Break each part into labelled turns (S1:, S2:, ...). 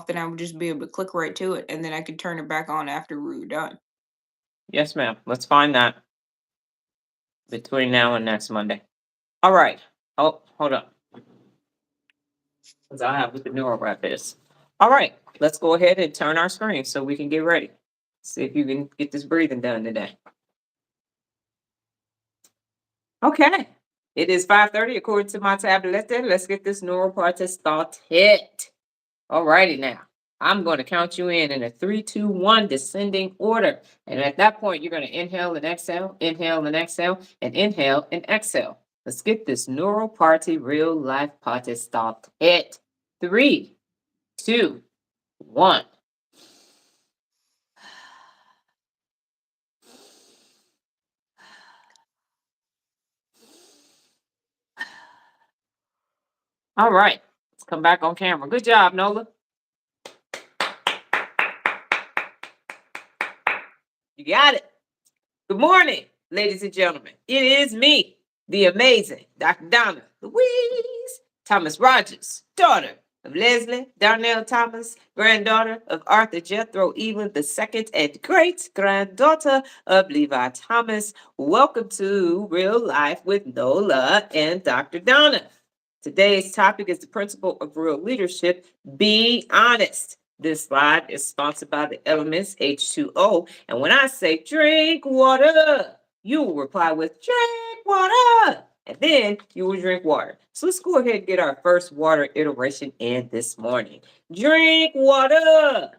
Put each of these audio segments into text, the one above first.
S1: then I would just be able to click right to it, and then I could turn it back on after we were done.
S2: Yes, ma'am. Let's find that between now and next Monday. All right. Oh, hold up. Because I have what the neural wrap is. All right. Let's go ahead and turn our screen so we can get ready. See if you can get this breathing done today. Okay. It is 5:30 according to my tablet. Let's get this neural part started. All righty now. I'm going to count you in a 3, 2, 1 descending order. And at that point, you're going to inhale and exhale, and inhale and exhale. Let's get this neural party, real life party started. 3, 2, 1. All right. Let's come back on camera. Good job, Nola. You got it. Good morning, ladies and gentlemen. It is me, the amazing Dr. Donna Louise Thomas-Rodgers, daughter of Leslie Darnell Thomas, granddaughter of Arthur Jethro Evelyn II, and great granddaughter of Levi Thomas. Welcome to Real Life with Nola and Dr. Donna. Today's topic is the principle of real leadership. Be honest. This slide is sponsored by the elements H2O. And when I say drink water, you will reply with drink water. And then you will drink water. So let's go ahead and get our first water iteration in this morning. Drink water.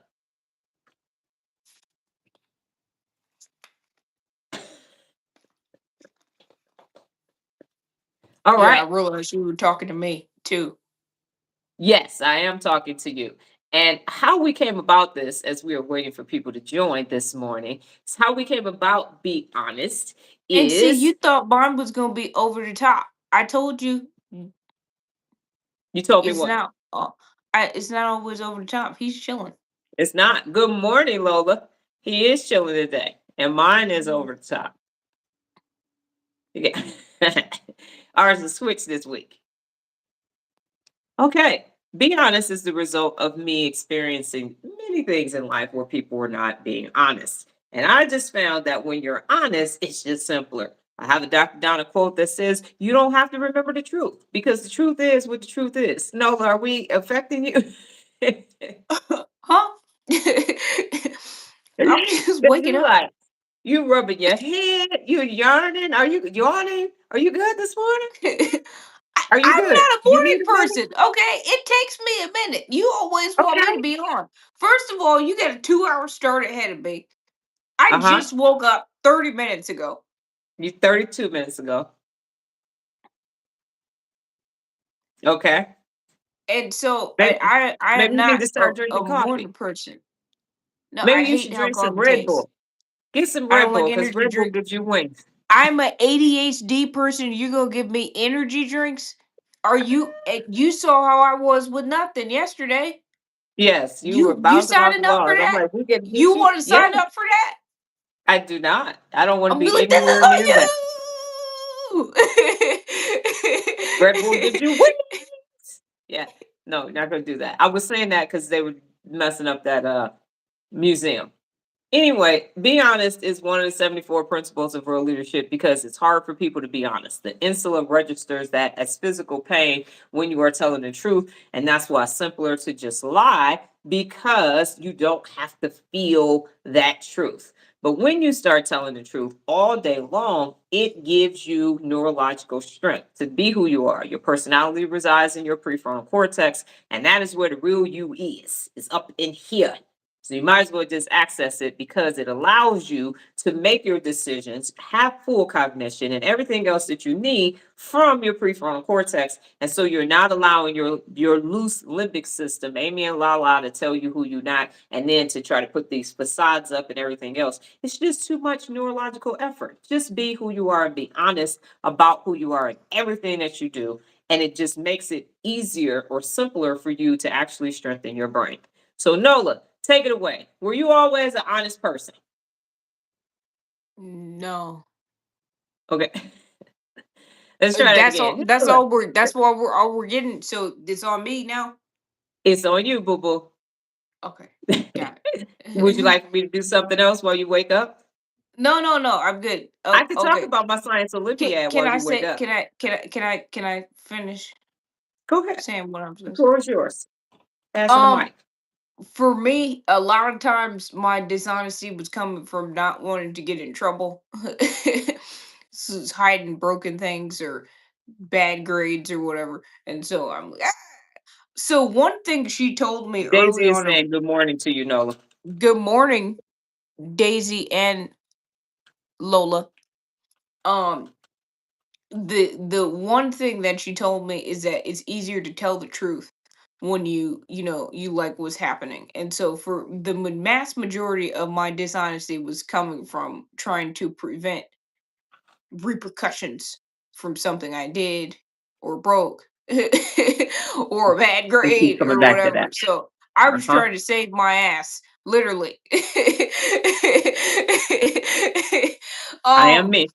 S2: All
S1: Yeah, I
S2: right.
S1: realized you were talking to me too.
S2: Yes, I am talking to you. And how we came about this, as we were waiting for people to join this morning, is how we came about Be Honest
S1: And see,
S2: is
S1: you thought mine was gonna be over the top. I told you
S2: you told me
S1: it's
S2: what?
S1: not. It's not always over the top. He's chilling.
S2: It's not. Good morning, Lola. He is chilling today, and mine is over the top. Yeah. Ours is switched this week. Okay. Be honest is the result of me experiencing many things in life where people were not being honest. And I just found that when you're honest, it's just simpler. I have a Dr. Donna quote that says, "You don't have to remember the truth because the truth is what the truth is." Nola, are we affecting you?
S1: Huh? I'm just waking
S2: You
S1: up.
S2: like, you rubbing your head, you yarning. Are you yawning? Are you good this morning? Are you
S1: I'm
S2: good?
S1: not a
S2: You need
S1: morning
S2: a minute?
S1: person. Okay, it takes me a minute. You always want me to
S2: Okay.
S1: be on. First of all, you got a 2 hour start ahead of me. I
S2: Uh-huh.
S1: just woke up 30 minutes ago.
S2: You 32 minutes ago. Okay.
S1: And so
S2: Maybe
S1: I am
S2: maybe you need
S1: not
S2: to start
S1: a
S2: drinking
S1: morning
S2: coffee.
S1: person. No, I
S2: Maybe you
S1: hate
S2: should
S1: how
S2: drink some
S1: coffee
S2: Red
S1: tastes.
S2: Bull. Get some
S1: I don't
S2: Red
S1: like
S2: Bull because
S1: energy
S2: Red Bull
S1: drink.
S2: gives you wings.
S1: I'm a ADHD person. You gonna give me energy drinks? Are you? You saw how I was with nothing yesterday.
S2: Yes, you were
S1: You
S2: bouncing off the
S1: signing up for
S2: walls. I'm
S1: that?
S2: like, we can get
S1: You
S2: you.
S1: want to
S2: Yeah,
S1: sign up for that?
S2: I do not. I don't want to
S1: I'm be
S2: be
S1: like, this is
S2: anywhere
S1: on
S2: near that. Red Bull gives you wings. Yeah. No, you're not gonna do that. I was saying that because they were messing up that museum. Anyway, be honest is one of the 74 principles of real leadership because it's hard for people to be honest. The insula registers that as physical pain when you are telling the truth. And that's why it's simpler to just lie because you don't have to feel that truth. But when you start telling the truth all day long, it gives you neurological strength to be who you are. Your personality resides in your prefrontal cortex, and that is where the real you is up in here. So you might as well just access it because it allows you to make your decisions, have full cognition, and everything else that you need from your prefrontal cortex. And so you're not allowing your loose limbic system, Amy and Lala, to tell you who you're not, and then to try to put these facades up and everything else. It's just too much neurological effort. Just be who you are and be honest about who you are and everything that you do. And it just makes it easier or simpler for you to actually strengthen your brain. So Nola, take it away. Were you always an honest person?
S1: no.
S2: Okay. Let's try that
S1: That's all.
S2: again.
S1: That's
S2: Nola,
S1: all we're. That's what we're all we're getting. So it's on me now.
S2: it's on you, boo boo.
S1: Okay. Got
S2: Would you
S1: it.
S2: like for me to do something else while you wake up?
S1: No, no, no. I'm good.
S2: I
S1: Oh,
S2: can talk
S1: okay.
S2: about my science Olympiad
S1: Can
S2: while
S1: I
S2: you wake
S1: say?
S2: up.
S1: Can I finish
S2: Go ahead.
S1: saying what I'm
S2: The
S1: supposed to?
S2: floor is yours. Passing the
S1: Um,
S2: mic.
S1: for me, a lot of times my dishonesty was coming from not wanting to get in trouble, hiding broken things or bad grades or whatever. And so I'm like, "Ah." So one thing she told me
S2: Daisy
S1: early
S2: is
S1: on,
S2: saying good morning to you, Nola.
S1: good morning, Daisy and Lola. Um, the one thing that she told me is that it's easier to tell the truth when you like what's happening. And so for the mass majority of my dishonesty was coming from trying to prevent repercussions from something I did or broke or a bad
S2: We keep
S1: grade
S2: coming
S1: or
S2: back to that.
S1: whatever. So I was
S2: Uh-huh.
S1: trying to save my ass, literally.
S2: I am
S1: um
S2: me.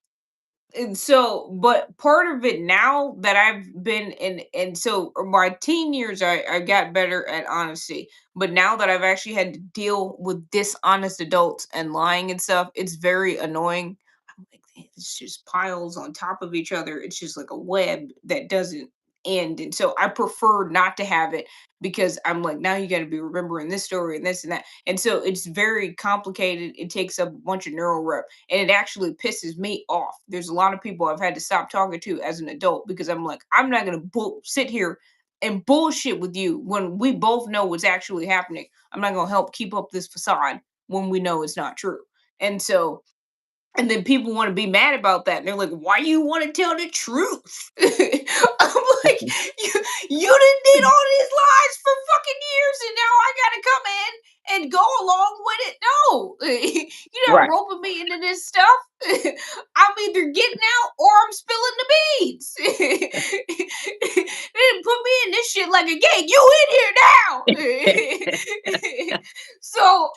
S1: and so but part of it now that I've been in, and so my teen years I got better at honesty, but now that I've actually had to deal with dishonest adults and lying and stuff, it's very annoying. I'm like, "Man, it's just piles on top of each other, it's just like a web that doesn't end." And so I prefer not to have it, because I'm like, now you got to be remembering this story and this and that, and so it's very complicated. It takes up a bunch of neural rep, and it actually pisses me off. There's a lot of people I've had to stop talking to as an adult, because I'm like, I'm not gonna sit here and bullshit with you when we both know what's actually happening. I'm not gonna help keep up this facade when we know it's not true. And so, and then people want to be mad about that. And they're like, why you want to tell the truth? I'm like, you done did all these lies for fucking years, and now I gotta come in and go along with it. No, you're not
S2: Right.
S1: roping me into this stuff. I'm either getting out or I'm spilling the beans. They didn't put me in this shit like a game. You in here now. So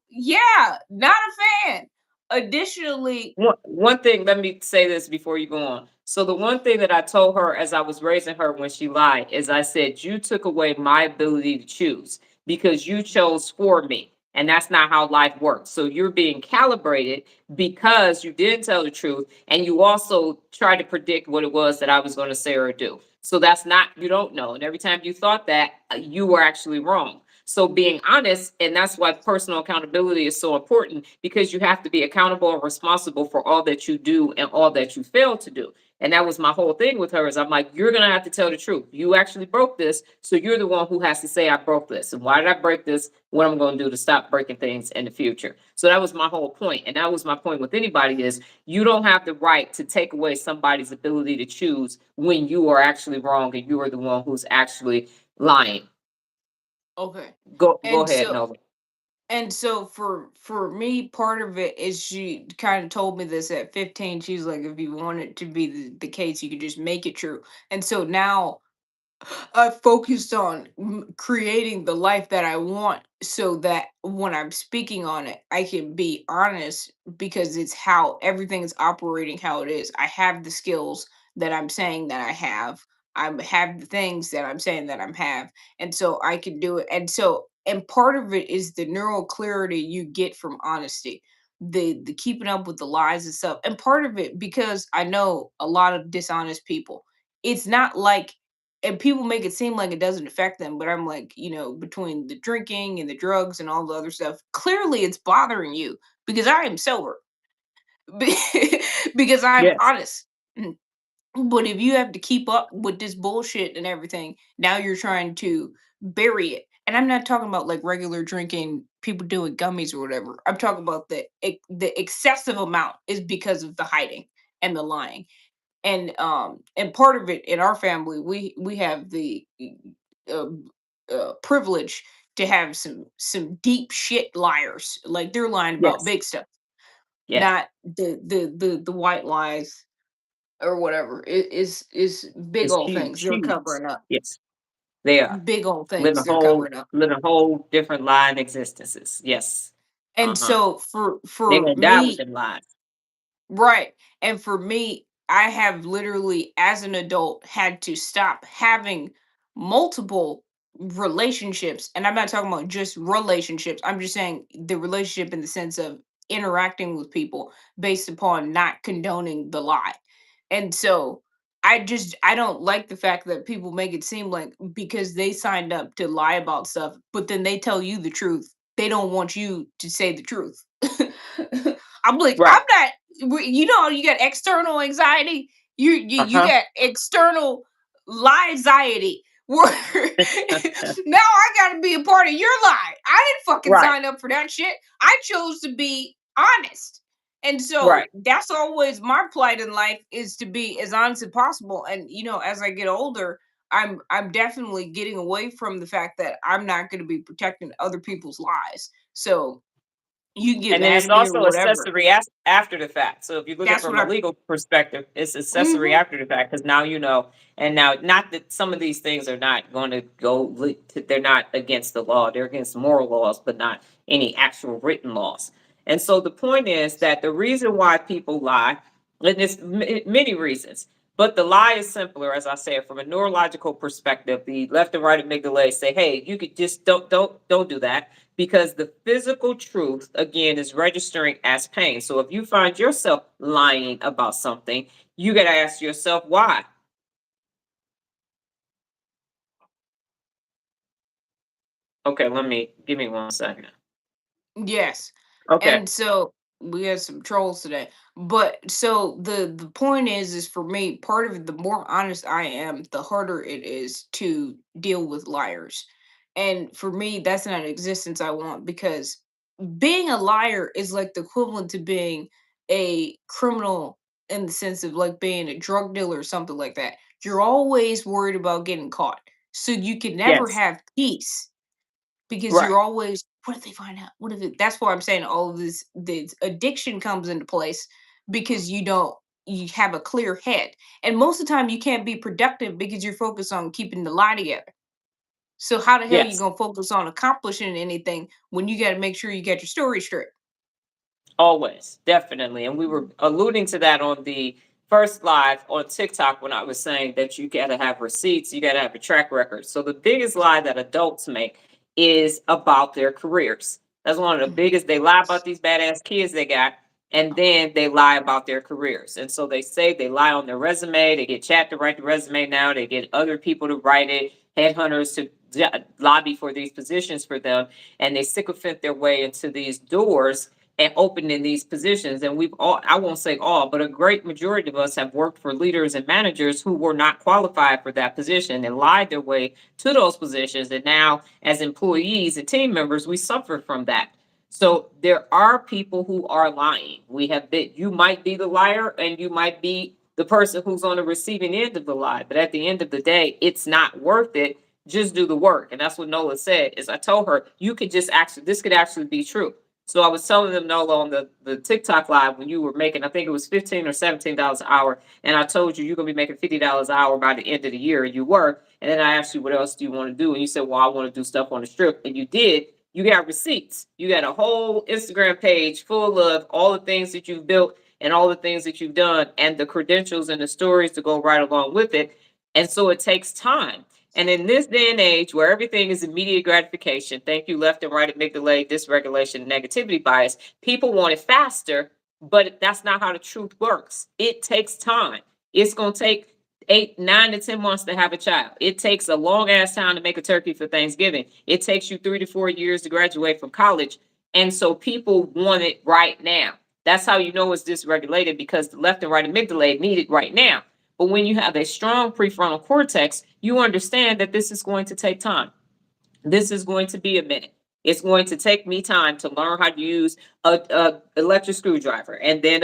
S1: yeah, not a fan. Additionally,
S2: One thing, let me say this before you go on. So the one thing that I told her as I was raising her when she lied is I said, you took away my ability to choose because you chose for me. And that's not how life works. So you're being calibrated because you didn't tell the truth. And you also tried to predict what it was that I was going to say or do. So that's not, you don't know. And every time you thought that, you were actually wrong. So being honest, and that's why personal accountability is so important, because you have to be accountable and responsible for all that you do and all that you fail to do. And that was my whole thing with her is I'm like, you're gonna have to tell the truth. You actually broke this, so you're the one who has to say I broke this. And why did I break this? What I'm gonna do to stop breaking things in the future. So that was my whole point. And that was my point with anybody is you don't have the right to take away somebody's ability to choose when you are actually wrong and you are the one who's actually lying.
S1: okay.
S2: Go
S1: And
S2: ahead,
S1: so
S2: Nova.
S1: for me, part of it is she kind of told me this at 15. She's like, if you want it to be the case, you could just make it true. And so now I focused on creating the life that I want, so that when I'm speaking on it, I can be honest, because it's how everything is operating, how it is. I have the skills that I'm saying that I have. I have the things that I'm saying that I'm have, and so I can do it. And so, and part of it is the neural clarity you get from honesty, the keeping up with the lies and stuff. And part of it, because I know a lot of dishonest people. It's not like, and people make it seem like it doesn't affect them, but I'm like, between the drinking and the drugs and all the other stuff, clearly it's bothering you, because I am sober. Because I'm
S2: Yes.
S1: honest. Mm. But if you have to keep up with this bullshit and everything, now you're trying to bury it. And I'm not talking about like regular drinking, people doing gummies or whatever. I'm talking about the excessive amount is because of the hiding and the lying. And part of it in our family, we have the uh, privilege to have some deep shit liars, like they're lying about
S2: Yes.
S1: big stuff,
S2: Yes.
S1: not the white lies or whatever. It is big
S2: It's
S1: old things
S2: huge,
S1: they're
S2: huge.
S1: covering up,
S2: Yes, they are.
S1: big old things they're covering up.
S2: Living a whole different line existences. Yes.
S1: And
S2: Uh-huh.
S1: so
S2: They
S1: for
S2: gonna die with
S1: me,
S2: them lies.
S1: right. And for me, I have literally, as an adult, had to stop having multiple relationships, and I'm not talking about just relationships. I'm just saying the relationship in the sense of interacting with people based upon not condoning the lie. And so I don't like the fact that people make it seem like because they signed up to lie about stuff, but then they tell you the truth. They don't want you to say the truth. I'm like,
S2: Right.
S1: I'm not you know, you got external anxiety, you
S2: Uh-huh.
S1: got external lie anxiety where now I gotta be a part of your lie. I didn't fucking
S2: Right.
S1: sign up for that shit. I chose to be honest. And so
S2: Right.
S1: that's always my plight in life is to be as honest as possible. And as I get older, I'm definitely getting away from the fact that I'm not going to be protecting other people's lives. So you can get
S2: And then
S1: mad
S2: it's
S1: at me or
S2: also
S1: whatever.
S2: accessory after the fact. So if you look at it
S1: That's what
S2: from a
S1: I.
S2: legal perspective, it's accessory
S1: Mhm.
S2: after the fact because now you know. And now, not that some of these things are not going to they're not against the law. They're against moral laws, but not any actual written laws. And so the point is that the reason why people lie, and there's many reasons, but the lie is simpler, as I said, from a neurological perspective. The left and right amygdala say, "Hey, you could just don't do that." Because the physical truth again is registering as pain. So if you find yourself lying about something, you got to ask yourself why. Okay, let me give me 1 second.
S1: Yes.
S2: Okay.
S1: And so we had some trolls today. But so the point is for me, part of it, the more honest I am, the harder it is to deal with liars. And for me, that's not an existence I want because being a liar is like the equivalent to being a criminal in the sense of like being a drug dealer or something like that. You're always worried about getting caught. So you can never
S2: Yes.
S1: have peace because
S2: Right.
S1: you're always, what if they find out? What if it, that's why I'm saying all of this addiction comes into place because you have a clear head. And most of the time you can't be productive because you're focused on keeping the lie together. So how the hell you
S2: Yes.
S1: gonna focus on accomplishing anything when you gotta make sure you get your story straight?
S2: Always, definitely. And we were alluding to that on the first live on TikTok when I was saying that you got to have receipts, you got to have a track record. So the biggest lie that adults make is about their careers. That's one of the
S1: Mhm.
S2: biggest. They lie about these badass kids they got, and then they lie about their careers. And so they say they lie on their resume. They get chat to write the resume now. They get other people to write it, headhunters to lobby for these positions for them, and they sycophant their way into these doors and open in these positions. And we've all, I won't say all, but a great majority of us have worked for leaders and managers who were not qualified for that position and lied their way to those positions. And now, as employees and team members, we suffer from that. So there are people who are lying. We have been, you might be the liar and you might be the person who's on the receiving end of the lie. But at the end of the day, it's not worth it. Just do the work. And that's what Nola said is I told her, you could just actually, this could actually be true. So I was telling them, Nola, on the TikTok live when you were making, I think it was $15 or $17 an hour, and I told you you're gonna be making $50 an hour by the end of the year, and you were. And then I asked you what else do you want to do, and you said, well, I want to do stuff on the strip, and you did. You got receipts. You got a whole Instagram page full of all the things that you've built and all the things that you've done, and the credentials and the stories to go right along with it. And so it takes time. And in this day and age where everything is immediate gratification, thank you, left and right amygdala, dysregulation, negativity bias, people want it faster, but that's not how the truth works. It takes time. It's going to take 8, 9 to 10 months to have a child. It takes a long ass time to make a turkey for Thanksgiving. It takes you 3 to 4 years to graduate from college. And so people want it right now. That's how you know it's dysregulated because the left and right amygdala need it right now. But when you have a strong prefrontal cortex, you understand that this is going to take time. This is going to be a minute. It's going to take me time to learn how to use a electric screwdriver and then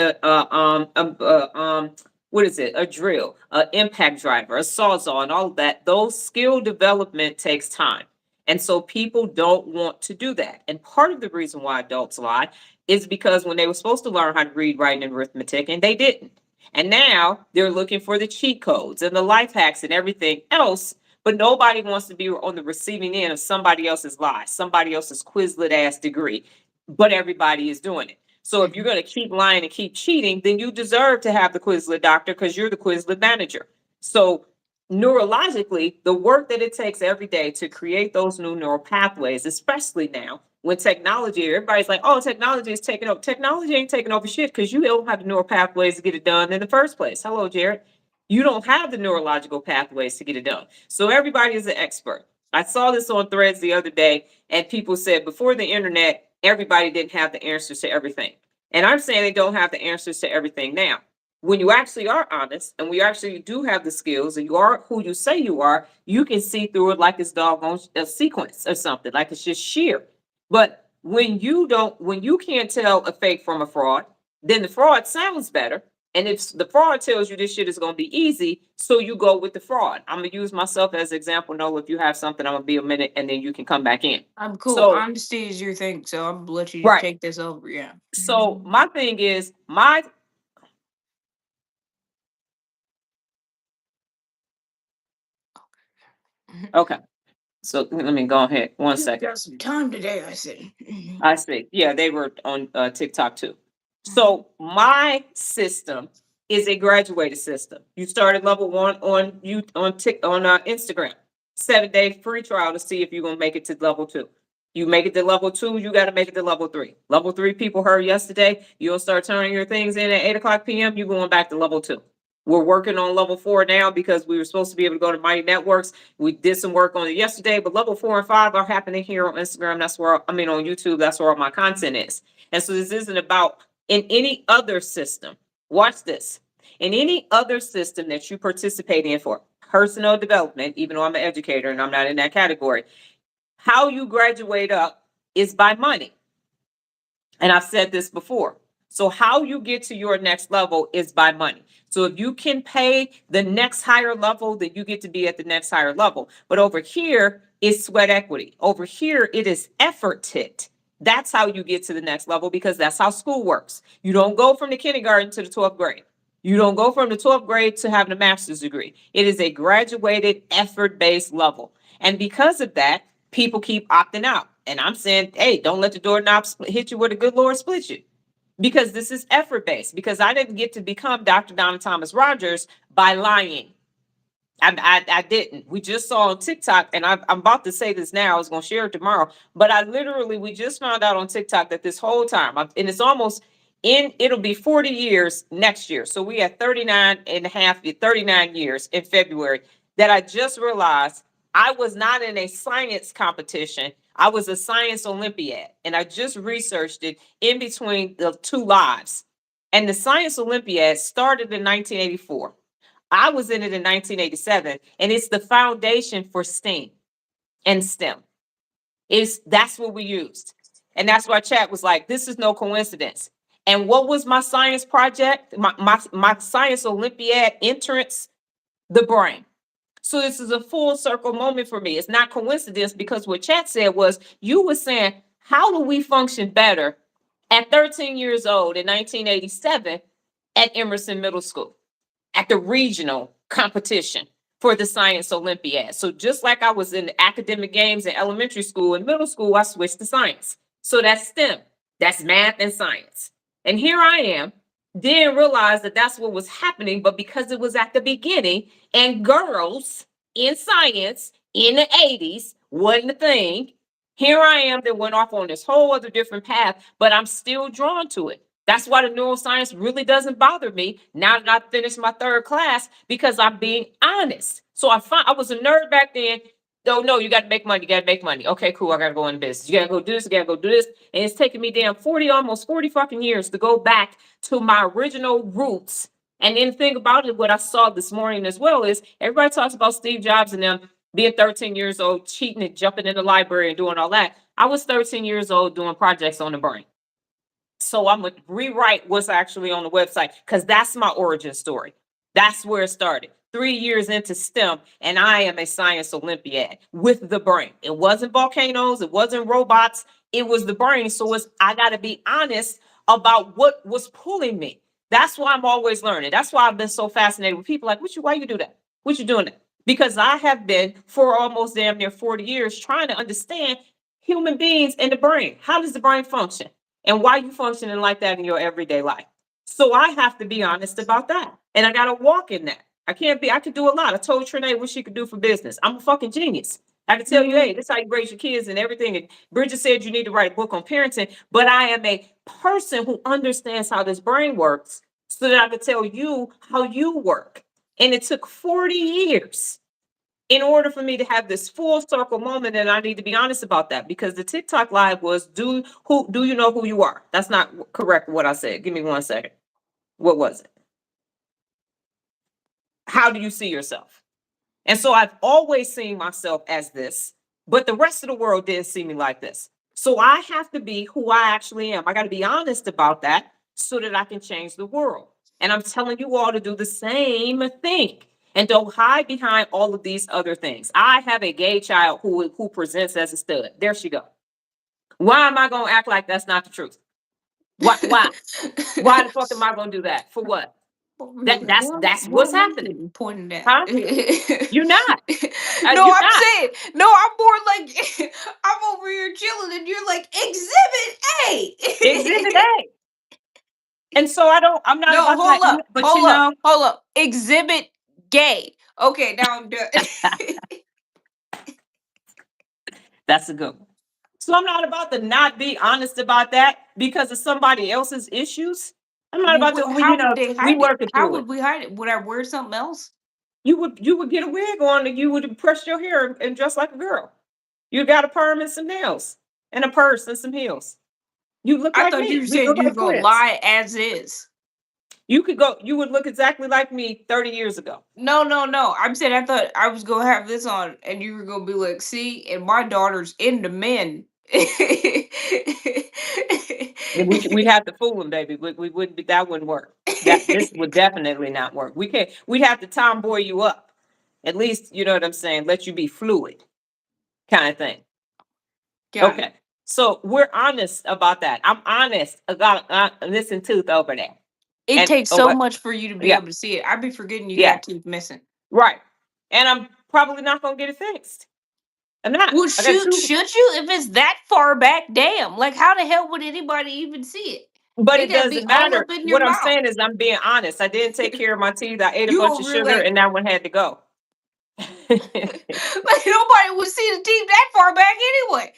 S2: what is it? A drill, an impact driver, a sawzall, and all of that. Those skill development takes time. And so people don't want to do that. And part of the reason why adults lie is because when they were supposed to learn how to read, write, and arithmetic, and they didn't. And now they're looking for the cheat codes and the life hacks and everything else, but nobody wants to be on the receiving end of somebody else's lies, somebody else's Quizlet ass degree, but everybody is doing it. So if you're
S1: Mhm.
S2: going to keep lying and keep cheating, then you deserve to have the Quizlet doctor because you're the Quizlet manager. So neurologically, the work that it takes every day to create those new neural pathways, especially now when technology, everybody's like, oh, technology is taking over. Technology ain't taking over shit because you don't have the neural pathways to get it done in the first place. Hello, Jared. You don't have the neurological pathways to get it done. So everybody is an expert. I saw this on threads the other day, and people said before the internet, everybody didn't have the answers to everything. And I'm saying they don't have the answers to everything now. When you actually are honest and we actually do have the skills and you are who you say you are, you can see through it like it's doggone a sequence or something, like it's just sheer. But when you don't, when you can't tell a fake from a fraud, then the fraud sounds better. And if the fraud tells you this shit is going to be easy, so you go with the fraud. I'm going to use myself as an example. Nola, if you have something, I'm going to be a minute and then you can come back in.
S1: I'm cool.
S2: So,
S1: Honesty is your thing, so I'm gonna let you
S2: right.
S1: take this over. Yeah.
S2: So, my thing is, my, okay. So let me go ahead. One
S1: You
S2: second.
S1: got some time today, I see.
S2: I see. Yeah, they were on TikTok too.
S1: Mhm.
S2: So my system is a graduated system. You started level one on you on Instagram. 7 day free trial to see if you're gonna make it to level two. You make it to level two, you got to make it to level three. Level three people heard yesterday. You'll start turning your things in at 8 o'clock p.m. You're going back to level two. We're working on level four now because we were supposed to be able to go to Mighty Networks. We did some work on it yesterday, but level 4 and 5 are happening here on Instagram. That's where, I mean, on YouTube, that's where all my content is. And so this isn't about in any other system. Watch this. In any other system that you participate in for personal development, even though I'm an educator and I'm not in that category, how you graduate up is by money. And I've said this before. So, how you get to your next level is by money. So, if you can pay the next higher level, then you get to be at the next higher level. But over here is sweat equity. Over here, it is efforted. That's how you get to the next level because that's how school works. You don't go from the kindergarten to the 12th grade. You don't go from the 12th grade to having a master's degree. It is a graduated, effort based level. And because of that, people keep opting out. And I'm saying, hey, don't let the doorknob hit you where the good Lord split you. Because this is effort based. Because I didn't get to become Dr. Donna Thomas-Rodgers by lying. I didn't. We just saw on TikTok, and I'm about to say this now. I was going to share it tomorrow, but we just found out on TikTok that this whole time, and it's almost it'll be 40 years next year. So we had 39 and a half, 39 years in February that I just realized I was not in a science competition. I was a science Olympiad, and I just researched it in between the two lives. And the science Olympiad started in 1984. I was in it in 1987, and it's the foundation for STEAM and STEM. Is that's what we used. And that's why chat was like, this is no coincidence. And what was my science project? My science Olympiad entrance? The brain. So this is a full circle moment for me. It's not coincidence because what chat said was you were saying, how do we function better at 13 years old in 1987 at Emerson Middle School? At the regional competition for the science Olympiad. So just like I was in the academic games in elementary school and middle school, I switched to science. So that's STEM. That's math and science. And here I am, didn't realize that that's what was happening, but because it was at the beginning and girls in science in the 80s wasn't a thing, here I am that went off on this whole other different path, but I'm still drawn to it. That's why the neuroscience really doesn't bother me now that I finished my third class because I'm being honest. So I was a nerd back then. Oh no, you got to make money. You got to make money. Okay, cool. I got to go in business. You got to go do this. You got to go do this. And it's taken me damn 40, almost 40 fucking years to go back to my original roots. And then the thing about it, what I saw this morning as well is everybody talks about Steve Jobs and them being 13 years old, cheating and jumping in the library and doing all that. I was 13 years old doing projects on the brain. So I'm gonna rewrite what's actually on the website because that's my origin story. That's where it started. 3 years into STEM, and I am a science Olympiad with the brain. It wasn't volcanoes, it wasn't robots, it was the brain. So I gotta be honest about what was pulling me. That's why I'm always learning. That's why I've been so fascinated with people like, why you do that? What you doing that? Because I have been for almost damn near 40 years trying to understand human beings and the brain. How does the brain function? And why you functioning like that in your everyday life. So I have to be honest about that. And I got to walk in that. I can't be. I could do a lot. I told Trinae what she could do for business. I'm a fucking genius. I can tell you,
S1: Mhm.
S2: hey, this is how you raise your kids and everything. And Bridget said you need to write a book on parenting, but I am a person who understands how this brain works so that I could tell you how you work. And it took 40 years in order for me to have this full circle moment. And I need to be honest about that because the TikTok live was do you know who you are? That's not correct what I said. Give me 1 second. What was it? How do you see yourself? And so I've always seen myself as this, but the rest of the world didn't see me like this. So I have to be who I actually am. I got to be honest about that so that I can change the world. And I'm telling you all to do the same thing. And don't hide behind all of these other things. I have a gay child who presents as a stud. There she go. Why am I going to act like that's not the truth? Why? Why? Why the fuck am I going to do that? For what? That's
S1: Where
S2: what's
S1: am I
S2: happening,
S1: getting pointed at?
S2: huh? You're not.
S1: No,
S2: You're
S1: I'm
S2: not.
S1: saying, no, I'm more like, I'm over here chilling, and you're like, Exhibit
S2: Exhibit
S1: A.
S2: A. And so I'm not
S1: No,
S2: about to, but
S1: hold up. Exhibit gay. Okay, now I'm done.
S2: that's a good one. So I'm not about to not be honest about that because of somebody else's issues. I'm not about to, well,
S1: How would they
S2: we
S1: hide it?
S2: working
S1: How
S2: through
S1: would
S2: it.
S1: we hide it? Would I wear something else?
S2: You would get a wig on and you would brush your hair and dress like a girl. You got a perm and some nails and a purse and some heels. You look
S1: I
S2: like
S1: thought you
S2: me.
S1: were
S2: We
S1: saying
S2: look
S1: you were
S2: like
S1: gonna
S2: twins.
S1: lie as is.
S2: You would look exactly like me 30 years ago.
S1: No, no, no. I'm saying I thought I was gonna have this on, and you were gonna be like, "See, and my daughter's into men."
S2: And we'd have to fool them, baby. We wouldn't be, that wouldn't work. That this would definitely not work. We can't. We'd have to tomboy you up. At least you know what I'm saying. Let you be fluid, kind of thing.
S1: Got it.
S2: Okay. So we're honest about that. I'm honest about listen tooth over there.
S1: It
S2: And
S1: takes
S2: oh
S1: so
S2: what?
S1: much for you to be
S2: Yeah,
S1: able to see it. I'd be forgetting you
S2: yeah,
S1: got teeth missing.
S2: right. And I'm probably not gonna get it fixed. I'm not.
S1: Well,
S2: I got
S1: shoot,
S2: two.
S1: should you? If it's that far back, damn. Like, how the hell would anybody even see it?
S2: But
S1: It
S2: it
S1: gotta be
S2: doesn't
S1: all
S2: matter.
S1: up in your
S2: What I'm
S1: mouth.
S2: saying is I'm being honest. I didn't take care of my teeth. I ate a
S1: You
S2: bunch of
S1: over here
S2: sugar
S1: like,
S2: and that one had to go.
S1: like nobody would see the teeth that far back anyway.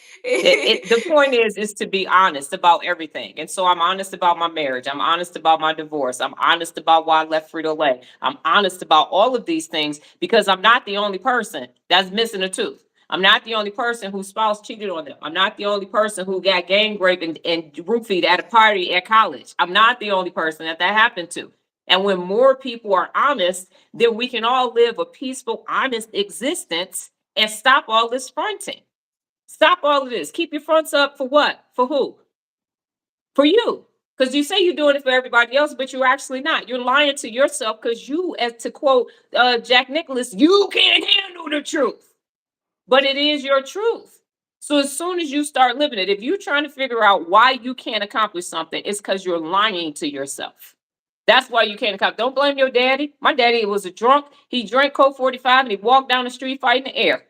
S2: The point is to be honest about everything. And so I'm honest about my marriage. I'm honest about my divorce. I'm honest about why I left Frito Lay. I'm honest about all of these things because I'm not the only person that's missing a tooth. I'm not the only person whose spouse cheated on them. I'm not the only person who got gang raped and roofied at a party at college. I'm not the only person that happened to. And when more people are honest, then we can all live a peaceful, honest existence and stop all this fronting. Stop all of this. Keep your fronts up for what? For who? For you. Because you say you're doing it for everybody else, but you're actually not. You're lying to yourself because you, as to quote Jack Nicholas, you can't handle the truth. But it is your truth. So as soon as you start living it, if you're trying to figure out why you can't accomplish something, it's because you're lying to yourself. That's why you can't accomplish. Don't blame your daddy. My daddy was a drunk. He drank Coke 45 and he walked down the street fighting the air.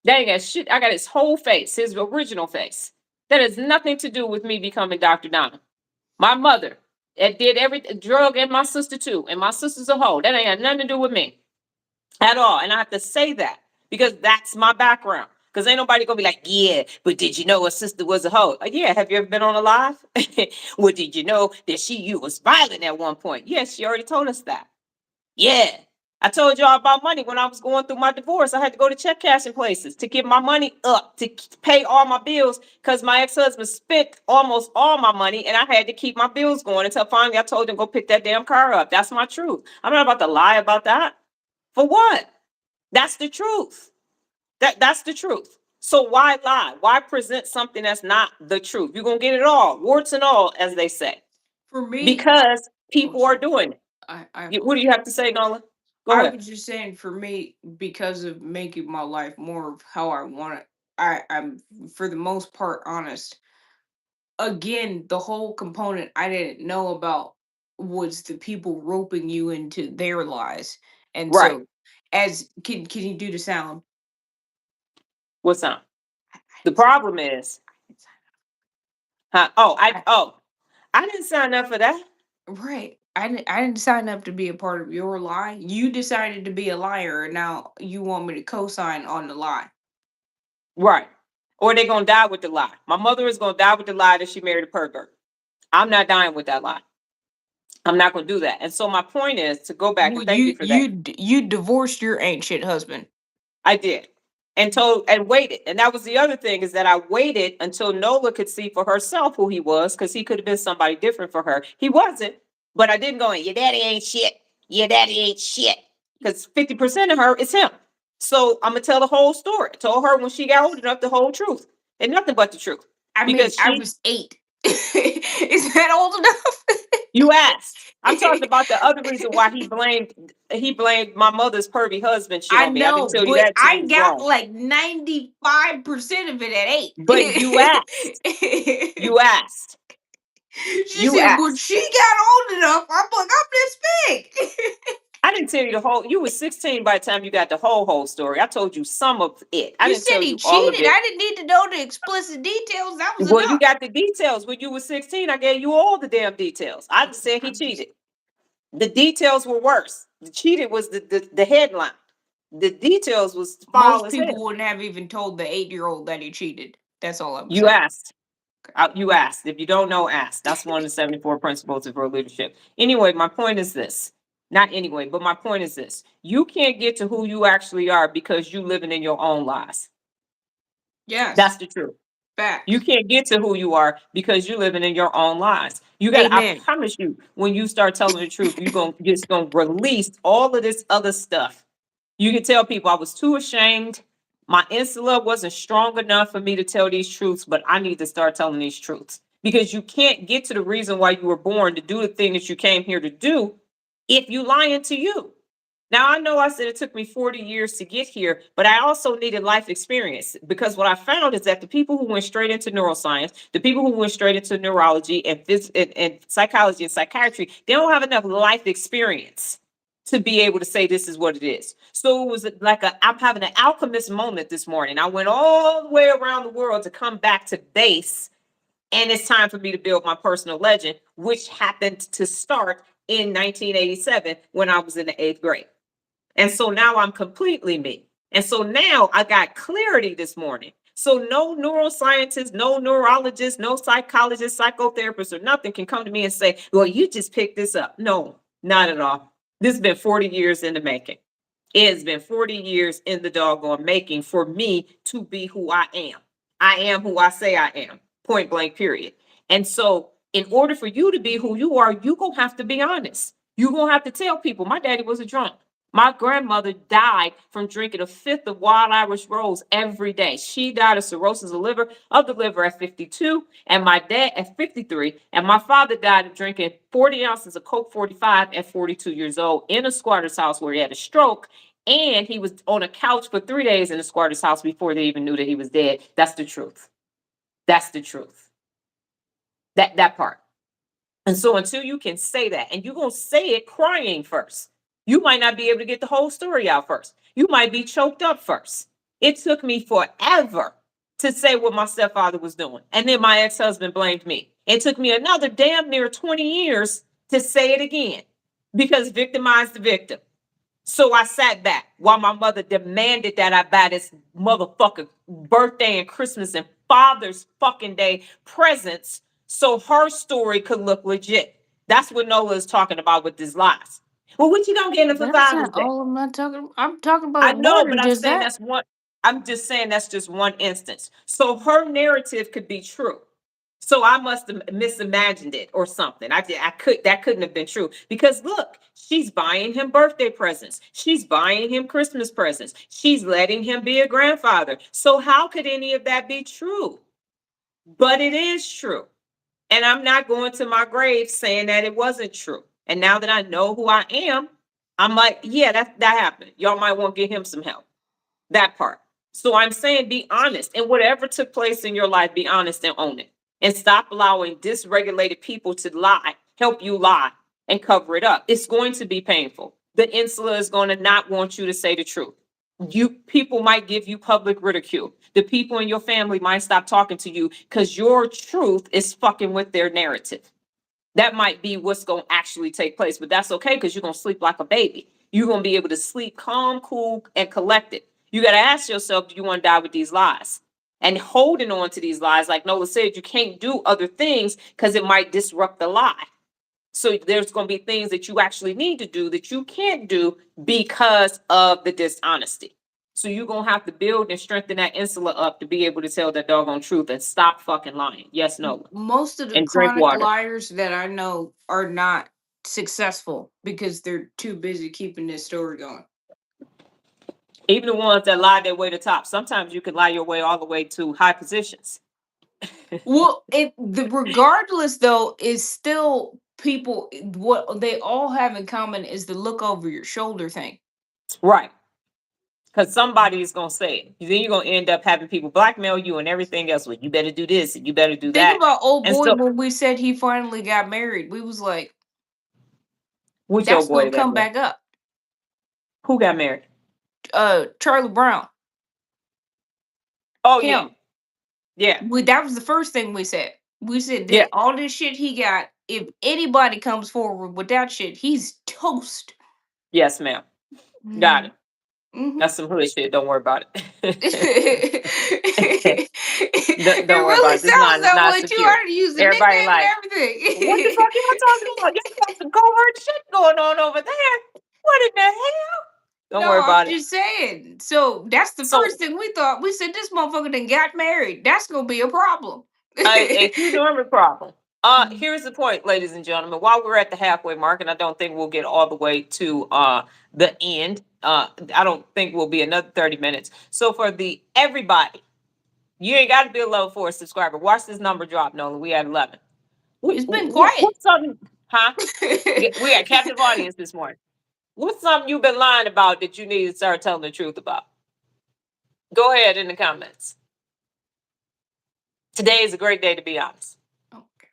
S2: That ain't got shit. I got his whole face, his original face. That has nothing to do with me becoming Dr. Donna. My mother, it did every drug, and my sister too. And my sister's a hoe. That ain't got nothing to do with me at all. And I have to say that because that's my background. Because ain't nobody gonna be like, yeah, but did you know her sister was a hoe? Yeah, have you ever been on a live? Well, did you know that you was violent at one point? Yes, she already told us that. Yeah. I told y'all about money when I was going through my divorce. I had to go to check cashing places to get my money up to pay all my bills because my ex-husband spent almost all my money and I had to keep my bills going until finally I told him go pick that damn car up. That's my truth. I'm not about to lie about that. For what? That's the truth. That's the truth. So why lie? Why present something that's not the truth? You're gonna get it all, warts and all, as they say,
S1: For me,
S2: because
S1: oh
S2: people are
S1: sorry,
S2: doing it.
S1: I
S2: What do you
S1: apologize.
S2: have to say, Nola? Go
S1: I
S2: ahead.
S1: was just saying, for me, because of making my life more of how I want it, I'm for the most part honest. Again, the whole component I didn't know about was the people roping you into their lies. And
S2: Right.
S1: so, as can you do the sound?
S2: What's up?
S1: I
S2: The
S1: didn't sign
S2: problem is,
S1: I didn't sign
S2: huh?
S1: up.
S2: I didn't sign up for that.
S1: Right. I didn't sign up to be a part of your lie. You decided to be a liar, and now you want me to co-sign on the lie.
S2: Right. Or they're gonna die with the lie. My mother is gonna die with the lie that she married a pervert. I'm not dying with that lie. I'm not gonna do that. And so my point is to go back
S1: Well,
S2: and thank you for that.
S1: you divorced your ancient husband.
S2: I did. And told and waited. And that was the other thing is that I waited until Nola could see for herself who he was, because he could have been somebody different for her. He wasn't, but I didn't go in, your daddy ain't shit. Your daddy ain't shit. Because 50% of her is him. So I'm gonna tell the whole story. I told her when she got old enough the whole truth. And nothing but the truth.
S1: I mean,
S2: Because
S1: I
S2: she
S1: was 8. Is that old enough?
S2: you asked. I'm talking about the other reason why he blamed my mother's pervy husband shit
S1: I
S2: on me. I didn't
S1: know,
S2: tell you
S1: but
S2: that till
S1: I
S2: you was
S1: got
S2: grown.
S1: like 95% of it at
S2: But you asked.
S1: 8.
S2: You asked.
S1: She
S2: You
S1: said, "When
S2: asked.
S1: she got old enough," I'm like, "I'm this big."
S2: I didn't tell you the whole. You were 16 by the time you got the whole story. I told you some of it. I
S1: You
S2: didn't
S1: said
S2: tell
S1: he
S2: you all of
S1: cheated.
S2: it.
S1: I didn't need to know the explicit details. That was
S2: Well, you
S1: enough.
S2: got the details when you were 16. I gave you all the damn details. I just said he
S1: I'm just
S2: cheated. The details were worse. The cheated was the headline. The details was foul
S1: Most
S2: as hell.
S1: people wouldn't have even told the 8-year-old that he cheated. That's all I'm
S2: You
S1: saying.
S2: asked. You asked. If you don't know, ask. That's one of the 74 principles of real leadership. Anyway, my point is this. Not anyway, but my point is this. You can't get to who you actually are because you living in your own lies. That's
S1: Yes,
S2: the truth. You
S1: facts.
S2: can't get to who you are because you're living in your own lies. You got to, I
S1: Amen.
S2: promise you, when you start telling the truth, you're just going to release all of this other stuff. You can tell people I was too ashamed. My insula wasn't strong enough for me to tell these truths, but I need to start telling these truths because you can't get to the reason why you were born to do the thing that you came here to do if you lying to you. Now, I know I said it took me 40 years to get here, but I also needed life experience because what I found is that the people who went straight into neuroscience, the people who went straight into neurology and psychology and psychiatry, they don't have enough life experience to be able to say this is what it is. So it was like I'm having an alchemist moment this morning. I went all the way around the world to come back to base, and it's time for me to build my personal legend, which happened to start in 1987 when I was in the 8th grade. And so now I'm completely me. And so now I got clarity this morning. So no neuroscientist, no neurologist, no psychologist, psychotherapist, or nothing can come to me and say, well, you just picked this up. No, not at all. This has been 40 years in the making. It has been 40 years in the doggone making for me to be who I am. I am who I say I am, point blank, period. And so, in order for you to be who you are, you're going to have to be honest. You're going to have to tell people, my daddy was a drunk. My grandmother died from drinking a fifth of wild Irish rose every day. She died of cirrhosis of the liver at 52, and my dad at 53, and my father died of drinking 40 ounces of Coke 45 at 42 years old in a squatter's house where he had a stroke, and he was on a couch for 3 days in a squatter's house before they even knew that he was dead. That's the truth. That's the truth. That part. And so until you can say that, and you're going to say it crying first, you might not be able to get the whole story out first. You might be choked up first. It took me forever to say what my stepfather was doing. And then my ex husband blamed me. It took me another damn near 20 years to say it again because victimized the victim. So I sat back while my mother demanded that I buy this motherfucker birthday and Christmas and Father's fucking Day presents so her story could look legit. That's what Nola is talking about with these lies. Well, what you gonna get for
S1: That's
S2: Father's
S1: not
S2: Day?
S1: all I'm not talking. I'm talking
S2: I
S1: about more
S2: know, but
S1: than just that.
S2: I'm just saying that's just one instance. So her narrative could be true. So I must have misimagined it or something. That couldn't have been true because look, she's buying him birthday presents. She's buying him Christmas presents. She's letting him be a grandfather. So how could any of that be true? But it is true. And I'm not going to my grave saying that it wasn't true. And now that I know who I am, I'm like, yeah, that happened. Y'all might want to get him some help. That part. So I'm saying be honest. And whatever took place in your life, be honest and own it. And stop allowing dysregulated people to lie, help you lie and cover it up. It's going to be painful. The insula is going to not want you to say the truth. You people might give you public ridicule. The people in your family might stop talking to you because your truth is fucking with their narrative. that might be what's going to actually take place. But that's okay because you're going to sleep like a baby. You're going to be able to sleep calm, cool, and collected. You got to ask yourself, do you want to die with these lies? And holding on to these lies, like Nola said, you can't do other things because it might disrupt the lie. So there's going to be things that you actually need to do that you can't do because of the dishonesty. So you're going to have to build and strengthen that insula up to be able to tell that doggone truth and stop fucking lying. Yes, Nola.
S1: Most of the
S2: And drink
S1: chronic
S2: water.
S1: liars that I know are not successful because they're too busy keeping this story going.
S2: Even the ones that lie their way to top. Sometimes you can lie your way all the way to high positions.
S1: Well, regardless though is still people. What they all have in common is the look over your shoulder thing.
S2: Right. Because somebody is going to say it. Then you're going to end up having people blackmail you and everything else. Well, you better do this and you better do
S1: Think
S2: that.
S1: about old
S2: And
S1: boy
S2: so,
S1: when we said he finally got married. We was like,
S2: which
S1: that's
S2: old
S1: gonna
S2: boy that
S1: come
S2: was?
S1: back up.
S2: Who got married?
S1: Charlie Brown.
S2: Oh, yeah.
S1: Him.
S2: Yeah.
S1: That was the first thing we said. We said
S2: Yeah.
S1: that all this shit he got, if anybody comes forward with that shit, he's toast.
S2: Yes, ma'am. Got
S1: Mm-hmm.
S2: it.
S1: Mm-hmm.
S2: That's some hood shit. Don't worry about it.
S1: It
S2: Don't worry about
S1: really
S2: it. This line
S1: sounds
S2: is
S1: that
S2: not
S1: way too.
S2: secure.
S1: I had to use the
S2: Everybody
S1: nickname and
S2: like, what the
S1: everything.
S2: fuck y'all talking about? Y'all got some covert shit going on over there. What in the hell? Don't
S1: No,
S2: worry
S1: I'm
S2: about it.
S1: just saying. So that's the first
S2: So,
S1: thing we thought. We said this motherfucker then got married. That's gonna be a problem.
S2: a huge enormous problem.
S1: Mhm.
S2: Here's the point, ladies and gentlemen. While we're at the halfway mark, and I don't think we'll get all the way to the end. I don't think we'll be another 30 minutes. So for the everybody, you ain't got to be a level 4 subscriber. Watch this number drop, Nola. We at 11.
S1: It's been quiet.
S2: What's something, huh? We got captive audience this morning. What's something you've been lying about that you need to start telling the truth about? Go ahead in the comments. Today is a great day to be honest.
S1: Okay.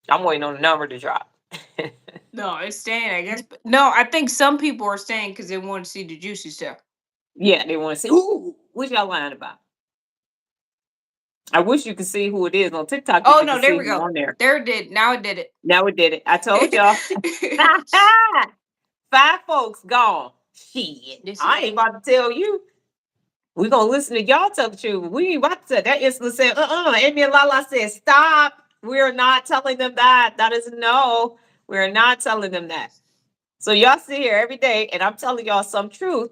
S2: I'm waiting on the number to drop.
S1: No, it's staying, I guess. But no, I think some people are staying because they want to see the juicy stuff.
S2: Yeah, they want to see, ooh, what y'all lying about? I wish you could see who it is on TikTok.
S1: Oh
S2: You
S1: no,
S2: can
S1: there
S2: see
S1: we
S2: who
S1: go.
S2: on there.
S1: There it did. Now it did
S2: Now it did it. I told y'all.
S1: it.
S2: 5 folks gone. Shit.
S1: This
S2: I
S1: is
S2: ain't about to tell you. We gonna listen to y'all tell the truth. We ain't about to tell that instantly said, Amy and Lala said, stop. We're not telling them that. That is no. We're not telling them that. So y'all sit here every day and I'm telling y'all some truth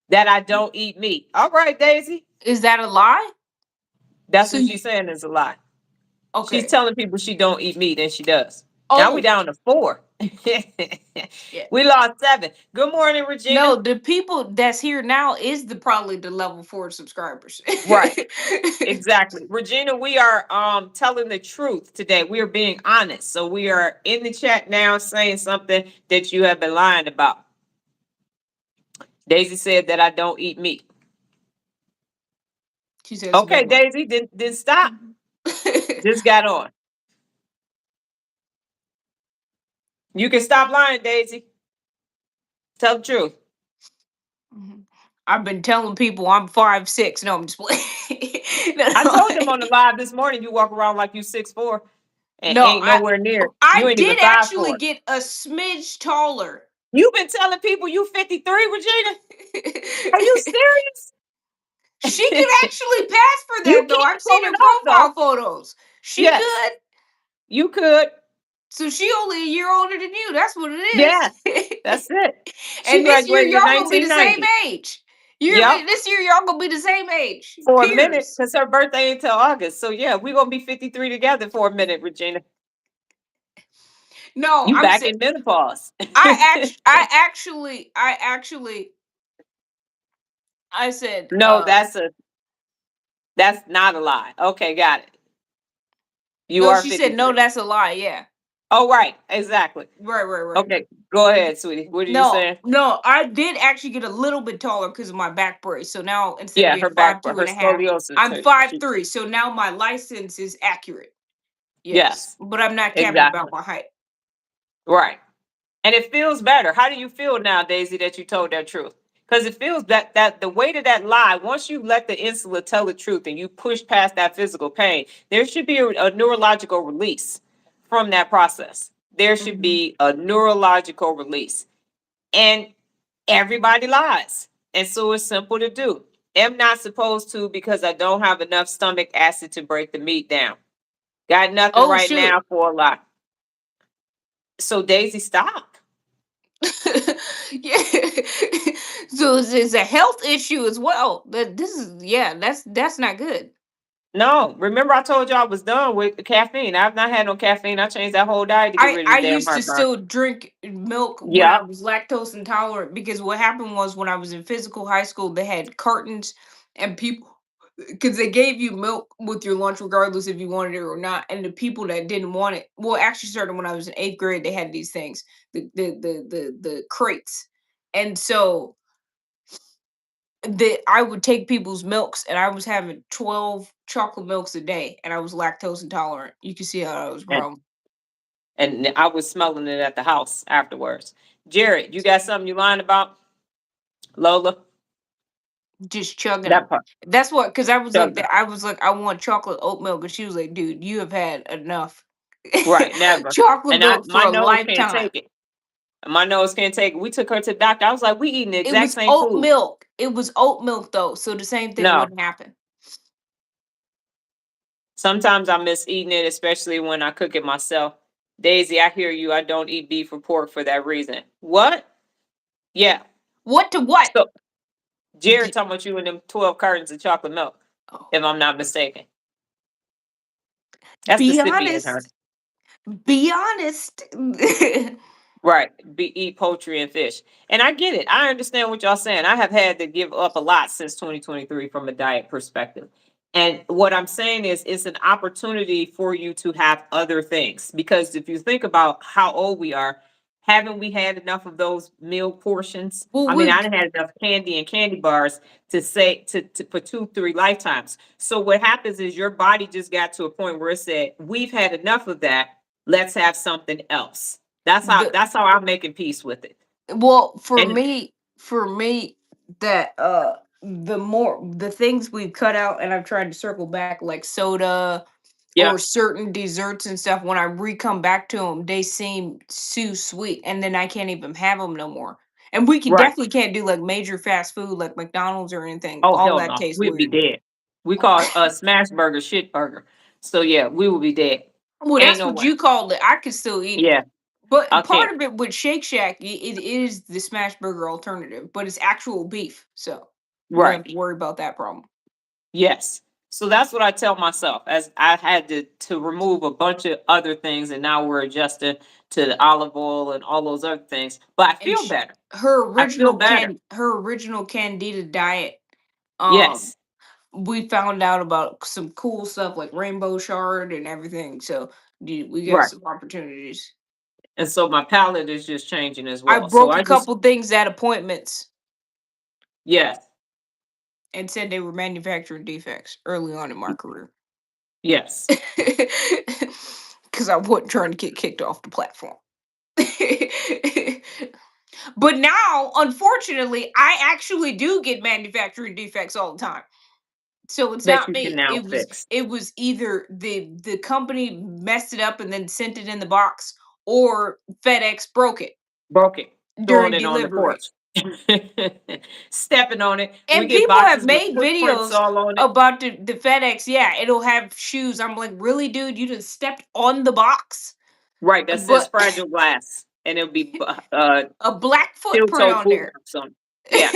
S2: that I don't eat meat. All right, Daisy.
S1: is that a lie?
S2: That's
S1: So
S2: what
S1: you
S2: she's saying is a lie. She's
S1: okay.
S2: telling people she don't eat meat and she does. Now we
S1: Oh
S2: down to 4.
S1: yeah.
S2: We lost 7. Good morning, Regina.
S1: No, the people that's here now is the probably the level 4 subscribers.
S2: Right. Exactly. Regina, we are telling the truth today. We are being honest. So we are in the chat now saying something that you have been lying about. Daisy said that I don't eat meat.
S1: She says a
S2: Okay,
S1: good one.
S2: Daisy, then stop. Just got on. You can stop lying, Daisy. Tell the truth.
S1: Mhm. I've been telling people I'm 5'6". No, I'm just playing. No,
S2: I
S1: no,
S2: told them on the live this morning you walk around like you 6'4" and
S1: no,
S2: ain't nowhere near. You
S1: I
S2: ain't even
S1: did
S2: five
S1: actually
S2: four.
S1: get a smidge taller.
S2: You've been telling people you 53, Regina? Are you serious?
S1: She could actually pass for
S2: You
S1: that though.
S2: keep
S1: I've seen
S2: pulling
S1: her
S2: up
S1: profile
S2: though.
S1: photos. She
S2: Yes,
S1: could.
S2: you could.
S1: So she only a year older than you. That's what it is.
S2: Yes, that's it. She
S1: And this year
S2: graduated in
S1: y'all gonna be the same
S2: 1990.
S1: age.
S2: Yep,
S1: This year y'all gonna be the same age.
S2: for a minute,
S1: Peers.
S2: because her birthday ain't till August. So yeah, we're gonna be 53 together for a minute, Regina.
S1: No,
S2: You
S1: I'm
S2: back
S1: saying
S2: in menopause.
S1: I said,
S2: No, that's not a lie. Okay, got it. You
S1: no,
S2: are
S1: she said, no,
S2: 53.
S1: that's a lie. Yeah.
S2: Oh, right, exactly.
S1: Right.
S2: Okay, go ahead, sweetie. What are you
S1: No,
S2: saying?
S1: no, I did actually get a little bit taller because of my back brace. So now instead of
S2: Yeah,
S1: being
S2: her back,
S1: five
S2: her
S1: two and a half,
S2: scoliosis.
S1: I'm 5'3". So now my license is accurate. Yes.
S2: Yes,
S1: But I'm not capping about
S2: exactly.
S1: my height.
S2: Right. And it feels better. How do you feel now, Daisy, that you told that truth? because it feels that the weight of that lie. Once you let the insulin tell the truth and you push past that physical pain, there should be a neurological release from that process. There should
S1: Mhm.
S2: be a neurological release, and everybody lies, and so it's simple to do. Am not supposed to because I don't have enough stomach acid to break the meat down. Got nothing
S1: Oh
S2: right
S1: shoot.
S2: now for a lie. So Daisy, stop.
S1: Yeah. So it's a health issue as well. That this is yeah, that's not good.
S2: No, remember I told you I was done with caffeine. I've not had no caffeine. I changed that whole diet to get rid of
S1: I
S2: the damn
S1: used to
S2: heartburn.
S1: still drink milk when I
S2: Yep.
S1: was lactose intolerant because what happened was when I was in physical high school, they had cartons and people because they gave you milk with your lunch regardless if you wanted it or not. And the people that didn't want it, well, it actually started when I was in eighth grade. They had these things, the crates, and so that I would take people's milks and I was having 12 chocolate milks a day and I was lactose intolerant. You can see how that was a
S2: And
S1: problem.
S2: I was smelling it at the house afterwards. Jared, you got something you lying about? Lola?
S1: Just chugging
S2: That
S1: them.
S2: part.
S1: That's what, because I was like
S2: Chugged
S1: that.
S2: up.
S1: I was like, I want chocolate oat milk, and she was like, dude, you have had enough
S2: Right, never.
S1: chocolate
S2: And I
S1: milk for
S2: my
S1: a
S2: nose can't
S1: lifetime.
S2: take it. My nose can't take it. We took her to the doctor. I was like, we eating the
S1: It
S2: exact
S1: was
S2: same
S1: oat
S2: food.
S1: milk. It was oat milk though, so the same thing
S2: No.
S1: wouldn't happen.
S2: Sometimes I miss eating it, especially when I cook it myself. Daisy, I hear you. I don't eat beef or pork for that reason. What? Yeah.
S1: What to what?
S2: So Jared
S1: D-
S2: talking about you and them 12 cartons of chocolate milk,
S1: oh,
S2: if I'm not mistaken. That's the
S1: be
S2: sippy in her.
S1: honest. Be honest.
S2: Right. Eat poultry and fish. And I get it. I understand what y'all saying. I have had to give up a lot since 2023 from a diet perspective. And what I'm saying is it's an opportunity for you to have other things. Because if you think about how old we are, haven't we had enough of those meal portions?
S1: Well,
S2: I mean, I
S1: we
S2: done had enough candy and candy bars to say to for 2, 3 lifetimes. So what happens is your body just got to a point where it said, we've had enough of that. Let's have something else.
S1: the
S2: That's how I'm making peace with it.
S1: well
S2: And
S1: for me that the more the things we've cut out and I've tried to circle back like soda or
S2: yeah,
S1: certain desserts and stuff when I re-come back to them they seem too sweet and then I can't even have them no more. And we can
S2: right.
S1: definitely can't do like major fast food like McDonald's or anything.
S2: Oh
S1: All
S2: hell
S1: that
S2: no,
S1: tastes
S2: we'd be
S1: weird.
S2: dead. We call a smash burger shit burger. So yeah, we will be dead.
S1: Well,
S2: Ain't
S1: that's
S2: no
S1: what
S2: way.
S1: you called it. I could still eat it.
S2: Yeah, I
S1: But
S2: can't.
S1: part of it with Shake Shack, it is the smash burger alternative, but it's actual beef, so you don't
S2: Right.
S1: have to worry about that problem.
S2: Yes. So that's what I tell myself as I had to remove a bunch of other things, and now we're adjusting to the olive oil and all those other things. But I
S1: And
S2: feel better. I feel better.
S1: her original Candida diet, um,
S2: Yes.
S1: we found out about some cool stuff like rainbow shard and everything. So dude, we got
S2: Right.
S1: some opportunities.
S2: And so my palate is just changing as
S1: I
S2: well. So
S1: broke a
S2: I just
S1: couple things at appointments
S2: yes,
S1: and said they were manufacturing defects early on in my career.
S2: yes.
S1: Because I wasn't trying to get kicked off the platform. But now, unfortunately, I actually do get manufacturing defects all the time. So it's
S2: That
S1: not
S2: you can
S1: me.
S2: now fix.
S1: It was either the company messed it up and then sent it in the box, or FedEx broke it
S2: Broke it, throwing
S1: during
S2: it on the
S1: delivery.
S2: porch. Stepping on it. We
S1: And
S2: get
S1: people have
S2: boxes with
S1: made
S2: footprints
S1: videos
S2: all on it.
S1: about the FedEx. Yeah, it'll have shoes. I'm like, really, dude? You just stepped on the box,
S2: Right, that says
S1: but
S2: fragile glass. And it'll be
S1: a black
S2: steel
S1: footprint
S2: toe
S1: on
S2: boot
S1: there.
S2: marks on it. Yeah.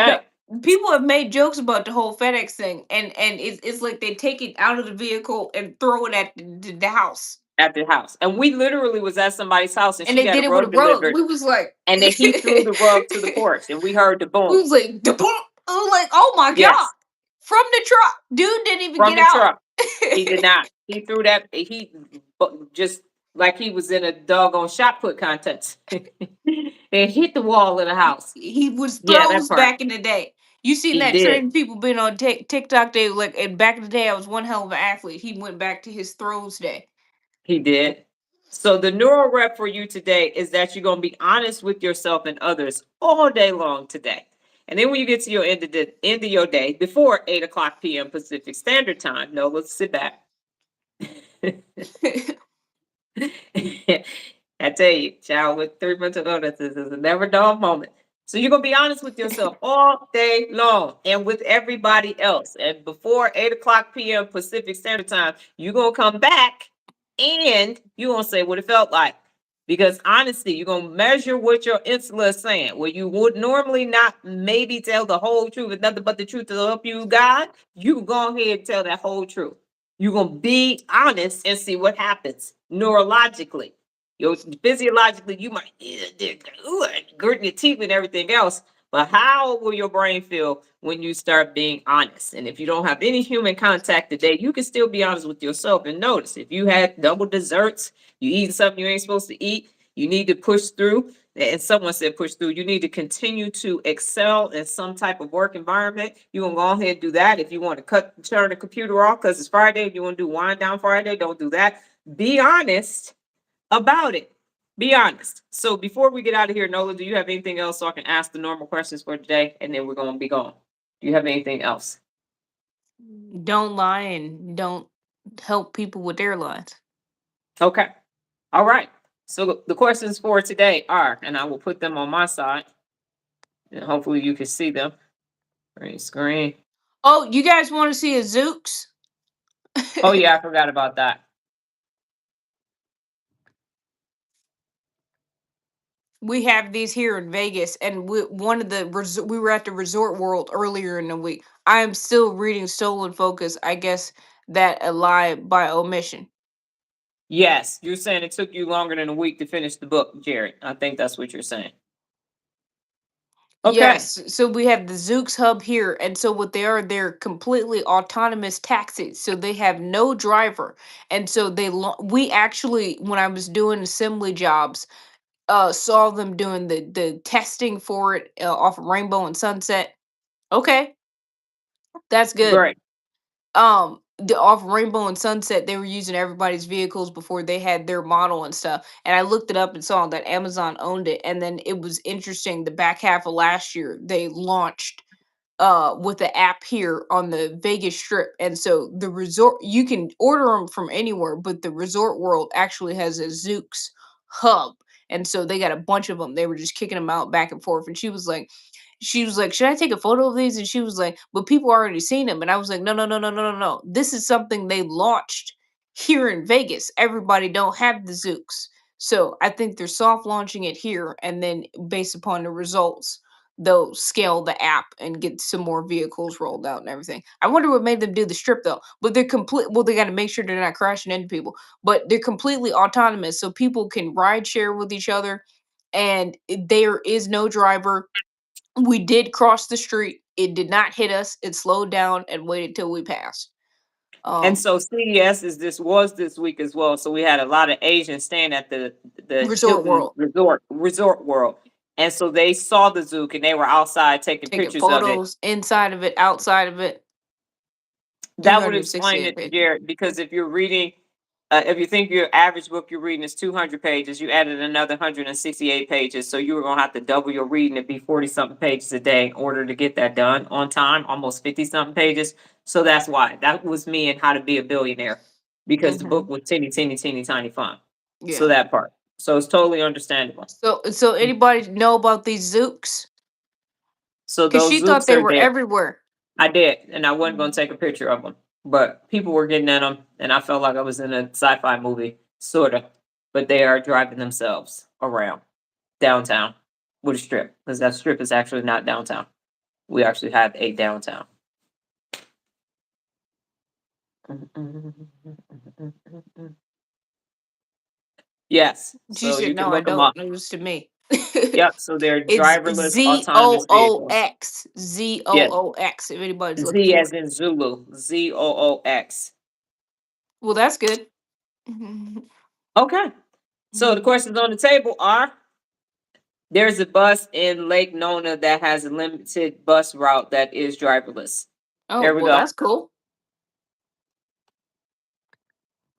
S1: No,
S2: Okay.
S1: people have made jokes about the whole FedEx thing, and it's like they take it out of the vehicle and throw it at the house,
S2: At the house. And we literally was at somebody's house and
S1: and
S2: she
S1: they
S2: got a
S1: did it with a
S2: rug
S1: rug.
S2: delivered.
S1: We was like,
S2: And then he threw the rug to the porch and we heard the
S1: we
S2: boom.
S1: was like, "Da-boom." I was like, oh my god,
S2: Yes.
S1: from the truck, dude didn't even
S2: From
S1: get
S2: the
S1: out.
S2: truck. He did not. He threw that. He just like he was in a doggone shot put contest. And hit the wall of the house.
S1: He was
S2: Yeah, that
S1: throws
S2: part.
S1: back in the day. You seen
S2: He
S1: that
S2: did.
S1: trend? People been on TikTok. They like, and back in the day, I was one hell of an athlete. He went back to his throws day.
S2: He did. So the neural rep for you today is that you're going to be honest with yourself and others all day long today. And then when you get to your end of your day, before 8 o'clock p.m. Pacific Standard Time, no, let's sit back. I tell you, child with 3 months of illness, this is a never dull moment. So you're gonna be honest with yourself all day long and with everybody else. And before 8 o'clock p.m. Pacific Standard Time, you're gonna come back and you're gonna say what it felt like. Because honestly, you're gonna measure what your insulin is saying. Where you would normally not maybe tell the whole truth and nothing but the truth to help you, God, you go ahead and tell that whole truth. You're gonna be honest and see what happens neurologically. Physiologically, you might gritting your teeth and everything else. But how will your brain feel when you start being honest? And if you don't have any human contact today, you can still be honest with yourself and notice if you had double desserts, you eat something you ain't supposed to eat, you need to push through. And someone said push through. You need to continue to excel in some type of work environment. You can go ahead and do that. If you want to turn the computer off because it's Friday, if you want to do wind down Friday, don't do that. Be honest about it. Be honest. So before we get out of here, Nola, do you have anything else so I can ask the normal questions for today? And then we're going to be gone. Do you have anything else?
S1: Don't lie and don't help people with their lies.
S2: Okay. All right. So the questions for today are, and I will put them on my side, and hopefully you can see them. Screen.
S1: Oh, you guys want to see a Zooks?
S2: Oh yeah, I forgot about that.
S1: We have these here in Vegas, and we were at the Resort World earlier in the week. I am still reading Stolen Focus. I guess that a lie by omission.
S2: Yes, you're saying it took you longer than a week to finish the book, Jared. I think that's what you're saying. Okay.
S1: Yes, so we have the Zooks hub here, and so what they are, they're completely autonomous taxis. So they have no driver, and so we actually, when I was doing assembly jobs, saw them doing the testing for it off of Rainbow and Sunset. Okay, that's good.
S2: Great.
S1: The off Rainbow and Sunset, they were using everybody's vehicles before they had their model and stuff. And I looked it up and saw that Amazon owned it. And then it was interesting. The back half of last year, they launched with the app here on the Vegas Strip. And so the resort, you can order them from anywhere, but the Resort World actually has a Zooks hub. And so they got a bunch of them. They were just kicking them out back and forth. And she was like, "Should I take a photo of these?" And she was like, "But people already seen them." And I was like, "No, no, no, no, no, no, no. This is something they launched here in Vegas. Everybody don't have the Zooks. So I think they're soft launching it here, and then based upon the results, they'll scale the app and get some more vehicles rolled out and everything. I wonder what made them do the strip though. But they're complete. Well, they got to make sure they're not crashing into people. But they're completely autonomous, so people can ride share with each other, and there is no driver. We did cross the street. It did not hit us. It slowed down and waited till we passed.
S2: And
S1: Um,
S2: so CES was this week as well. So we had a lot of Asians staying at the
S1: Resort
S2: Hilton
S1: World,
S2: Resort World. And so they saw the Zook and they were outside taking
S1: taking
S2: pictures of it.
S1: photos inside of it, outside of it,
S2: That would explain
S1: 368
S2: it,
S1: pages.
S2: Jared, because if you're reading, if you think your average book you're reading is 200 pages, you added another 168 pages. So you were going to have to double your reading to be 40 something pages a day in order to get that done on time, almost 50 something pages. So that's why. That was me and How to Be a Billionaire because the book
S1: Hmm.
S2: was teeny tiny font. So
S1: Yeah.
S2: that part. So it's totally understandable.
S1: So anybody know about these Zooks?
S2: So
S1: Because
S2: those
S1: she thought
S2: Zooks
S1: they
S2: are
S1: were
S2: there.
S1: everywhere.
S2: I did, and I wasn't going
S1: Mhm.
S2: to take a picture of them, but people were getting in them, and I felt like I was in a sci-fi movie, sort of. But they are driving themselves around downtown with a strip, because that strip is actually not downtown. We actually have a downtown. Yes,
S1: She
S2: so
S1: said,
S2: you can
S1: "No, I
S2: look them
S1: don't.
S2: up.
S1: It was to me."
S2: Yep, so they're
S1: It's
S2: driverless autonomous vehicles.
S1: ZOOX.
S2: Yes,
S1: ZOOX. If anybody's looking
S2: Z
S1: for
S2: as
S1: it.
S2: in Zulu, ZOOX.
S1: Well, that's good. Mhm.
S2: Okay, so the questions on the table are: there's a bus in Lake Nona that has a limited bus route that is driverless.
S1: Oh,
S2: There we
S1: well,
S2: go.
S1: that's cool.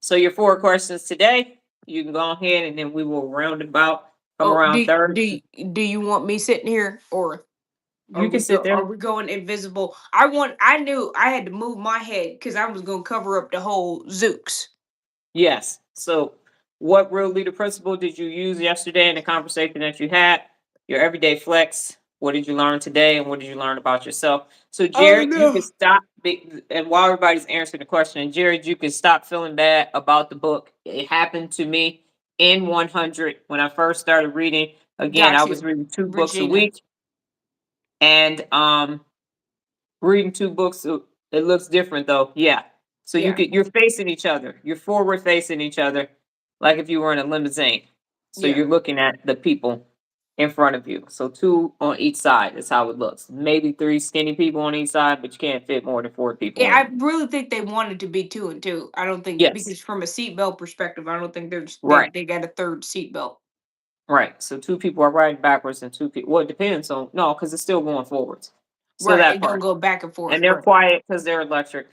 S2: So your 4 questions today. You can go ahead and then we will round about, come
S1: Oh,
S2: around third.
S1: do you want me sitting here, or
S2: You can sit
S1: are
S2: there.
S1: we going invisible? I knew I had to move my head because I was gonna cover up the whole Zooks.
S2: Yes. So, what real leader principle did you use yesterday in the conversation that you had? Your everyday flex. What did you learn today, and what did you learn about yourself? So,
S1: Oh
S2: Jared, you can
S1: no.
S2: stop. And while everybody's answering the question, and Jared, you can stop feeling bad about the book. It happened to me in 100 when I first started reading. Again, I
S1: Got
S2: was
S1: you,
S2: reading 2 books a
S1: Regina.
S2: week, and reading 2 books, it looks different though. Yeah. So
S1: Yeah,
S2: you're facing each other. You're forward facing each other, like if you were in a limousine. So
S1: yeah.
S2: you're looking at the people in front of you. So two on each side is how it looks. Maybe three skinny people on each side, but you can't fit more than four people
S1: Yeah,
S2: in
S1: I
S2: there.
S1: really think they wanted to be two and two. I don't think
S2: Yes.
S1: because from a seatbelt perspective, I don't think
S2: Right.
S1: they got a third seatbelt.
S2: Right. So two people are riding backwards and two people. Well, it depends on no, because it's still going forwards. So
S1: Right,
S2: that
S1: it don't
S2: part.
S1: go back and forth.
S2: And they're
S1: Right.
S2: quiet because they're electric.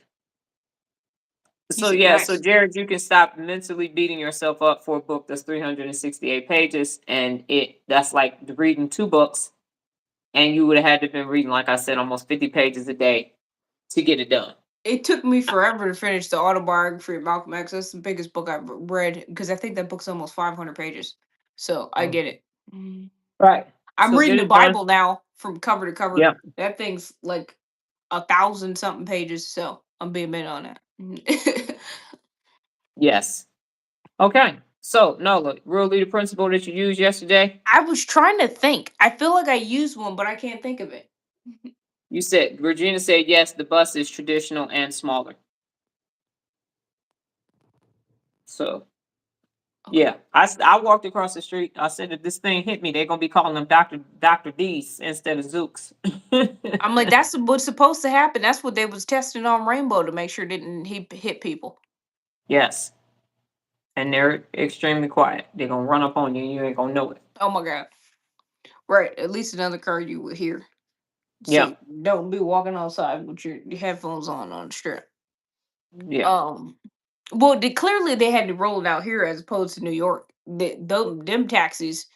S1: You
S2: So
S1: said
S2: yeah, so
S1: nice.
S2: Jared, you can stop mentally beating yourself up for a book that's 368 pages, and that's like reading 2 books, and you would have had to been reading, like I said, almost 50 pages a day to get it done.
S1: It took me forever to finish the autobiography of Malcolm X. That's the biggest book I've read because I think that book's almost 500 pages. So I
S2: Mm.
S1: get it. Mhm.
S2: Right.
S1: I'm
S2: So
S1: reading
S2: get
S1: the
S2: it done.
S1: Bible now from cover to cover.
S2: Yep.
S1: That thing's like 1,000 something pages. So I'm being mid on that. Mhm.
S2: Yes. Okay. So Nola, real leader principle that you used yesterday.
S1: I was trying to think. I feel like I used one, but I can't think of it.
S2: You said Regina said yes. The bus is traditional and smaller. So
S1: Okay.
S2: yeah, I walked across the street. I said if this thing hit me, they're gonna be calling them Doctor D's instead of Zooks.
S1: I'm like, that's what's supposed to happen. That's what they was testing on Rainbow to make sure it didn't hit people.
S2: Yes, and they're extremely quiet. They're gonna run up on you, and you ain't gonna know it.
S1: Oh my god. Right. At least another car you would hear.
S2: Yeah,
S1: So don't be walking outside with your headphones on the strip.
S2: yeah,
S1: Um well clearly they had to roll it out here as opposed to New York. Them taxis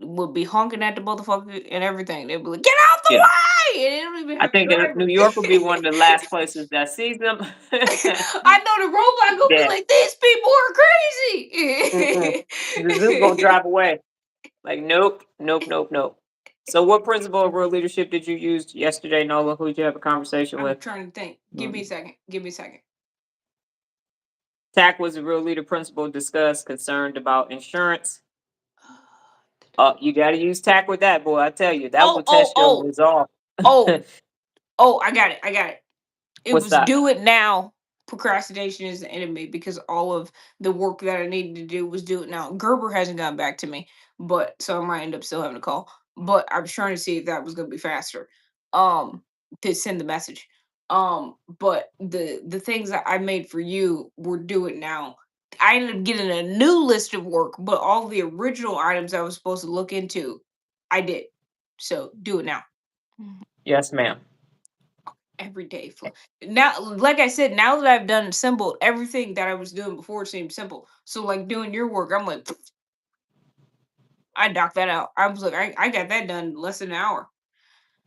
S1: would be honking at the motherfucker and everything. They'd be like, "Get out the
S2: yeah.
S1: way!" And they don't even
S2: I
S1: have a
S2: think New
S1: driver.
S2: York will be one of the last places that sees them.
S1: I know the robot gonna be
S2: Yeah,
S1: like, "These people
S2: mm-mm.
S1: are
S2: The Zook gonna
S1: crazy."
S2: drive away. Like, nope, nope, nope, nope. So, what principle of real leadership did you use yesterday, Nola? Who did you have a conversation
S1: I'm
S2: with?
S1: trying to think. Give me a
S2: Mm.
S1: second. Give me a second.
S2: TAC was a real leader principle discussed, concerned about insurance. You got to use TAC with that, boy. I tell you, that
S1: Oh,
S2: will
S1: oh,
S2: test your
S1: oh,
S2: resolve.
S1: oh, oh, I got it. I got it. It
S2: What's
S1: was
S2: that?
S1: do it now. Procrastination is the enemy because all of the work that I needed to do was do it now. Gerber hasn't gotten back to me, but so I might end up still having a call. But I was trying to see if that was gonna be faster. Um, to send the message. But the things that I made for you were do it now. I ended up getting a new list of work, but all the original items I was supposed to look into, I did. So do it now.
S2: Yes, ma'am.
S1: Every day flow. Now, like I said, now that I've done simple, everything that I was doing before seemed simple. So, like doing your work, I'm like, I knocked that out. I was like, I got that done in less than an hour.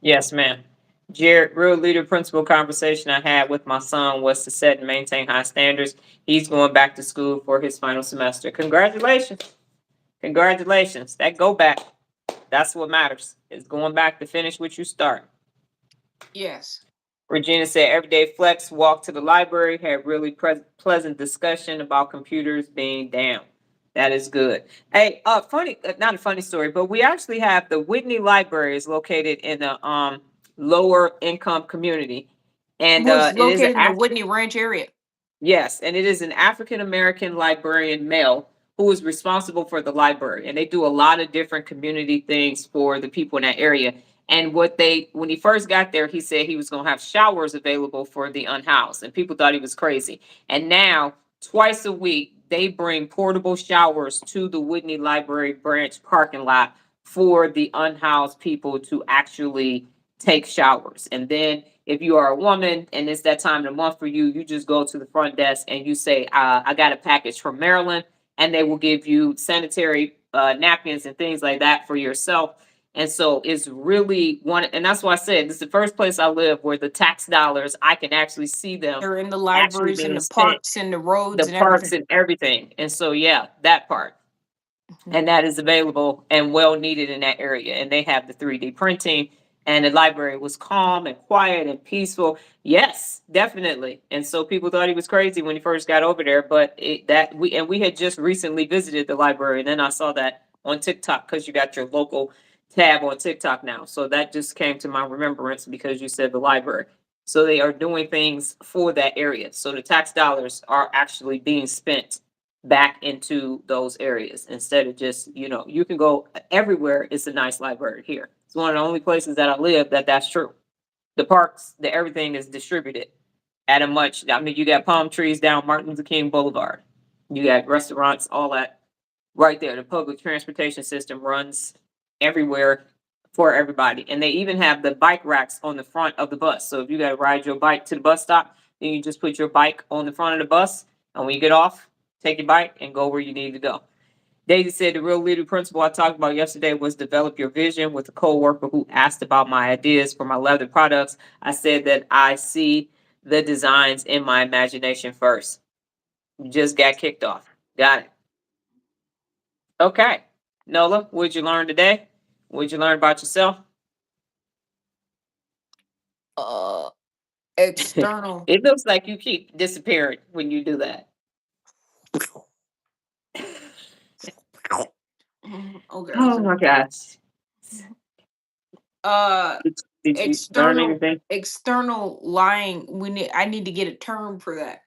S2: Yes, ma'am. Jared, real leader principle conversation I had with my son was to set and maintain high standards. He's going back to school for his final semester. Congratulations. Congratulations. That go back. That's what matters. Is going back to finish what you start.
S1: Yes.
S2: Regina said everyday flex walked to the library, had really pleasant discussion about computers being down. That is good. Hey, funny, not a funny story, but we actually have the Whitney Library is located in a lower income community, and
S1: Was
S2: it is an
S1: located in the Whitney Ranch area.
S2: yes, and it is an African American librarian male who is responsible for the library, and they do a lot of different community things for the people in that area. And when he first got there, he said he was going to have showers available for the unhoused, and people thought he was crazy. And now, twice a week, they bring portable showers to the Whitney Library branch parking lot for the unhoused people to actually take showers. And then if you are a woman and it's that time of the month for you, you just go to the front desk and you say, I got a package from Maryland and they will give you sanitary napkins and things like that for yourself. And so it's really one, and that's why I said this is the first place I live where the tax dollars, I can actually see them
S1: They're in the
S2: actually
S1: libraries and
S2: being
S1: the
S2: spent,
S1: parks and the roads
S2: the
S1: and
S2: parks
S1: everything.
S2: and everything. And so, yeah, that part.
S1: Mhm.
S2: And that is available and well needed in that area. And they have the 3D printing, and the library was calm and quiet and peaceful. Yes, definitely. And so people thought he was crazy when he first got over there, but we had just recently visited the library, and then I saw that on TikTok because you got your local tab on TikTok now. So that just came to my remembrance because you said the library. So they are doing things for that area. So the tax dollars are actually being spent back into those areas instead of just, you can go everywhere. It's a nice library here. It's one of the only places that I live that's true. The parks, the everything is distributed at a much, I mean, you got palm trees down Martin Luther King Boulevard. You got restaurants, all that right there. The public transportation system runs everywhere for everybody. And they even have the bike racks on the front of the bus. So if you got to ride your bike to the bus stop, then you just put your bike on the front of the bus. And when you get off, take your bike and go where you need to go. Daisy said the real leader principle I talked about yesterday was develop your vision. With a coworker who asked about my ideas for my leather products, I said that I see the designs in my imagination first. You just got kicked off. Got it. Okay. Nola, what'd you learn today? What'd you learn about yourself?
S1: Uh, external.
S2: It looks like you keep disappearing when you do that.
S1: Okay,
S2: Oh
S1: so
S2: my gosh.
S1: uh
S2: Did you learn
S1: external
S2: anything?
S1: external lying, I need to get a term for that.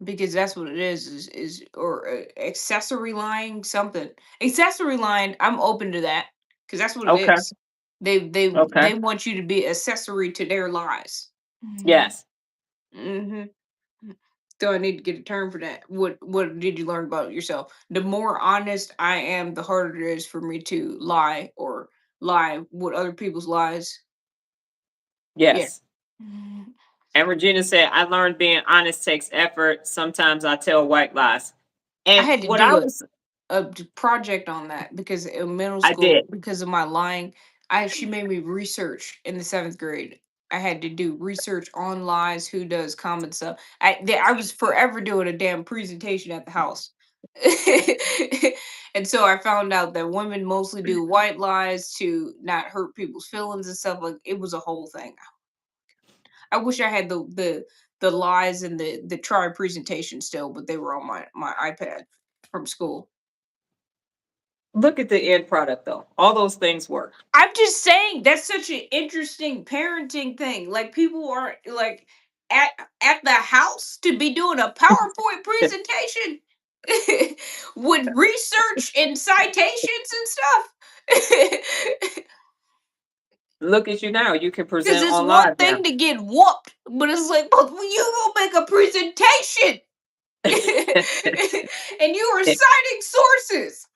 S1: Because that's what it is or accessory lying, something. Accessory lying, I'm open to that because that's what it
S2: Okay.
S1: is. They
S2: Okay.
S1: want you to be accessory to their lies. Hmm.
S2: Yes.
S1: Hmm. So I need to get a term for that. What did you learn about yourself? The more honest I am, the harder it is for me to lie or lie with other people's lies. Yeah.
S2: Yes.
S1: Mhm.
S2: And Regina said, I learned being honest takes effort. Sometimes I tell white lies.
S1: I
S2: And
S1: had to
S2: what
S1: do
S2: I
S1: a
S2: was,
S1: project on that because in middle
S2: I
S1: school,
S2: did.
S1: because of my lying, I she made me research in the seventh grade. I had to do research on lies, who does common stuff. I was forever doing a damn presentation at the house. And so I found out that women mostly do white lies to not hurt people's feelings and stuff. Like it was a whole thing. I wish I had the lies and the try presentation still, but they were on my iPad from school.
S2: Look at the end product though. All those things work.
S1: I'm just saying that's such an interesting parenting thing. Like people are like at at the house to be doing a PowerPoint presentation with research and citations and stuff.
S2: Look at you now. You can
S1: Because
S2: present
S1: it's
S2: on
S1: one
S2: live now.
S1: thing to get whooped, but it's like, but when you gonna make a presentation and you are citing sources.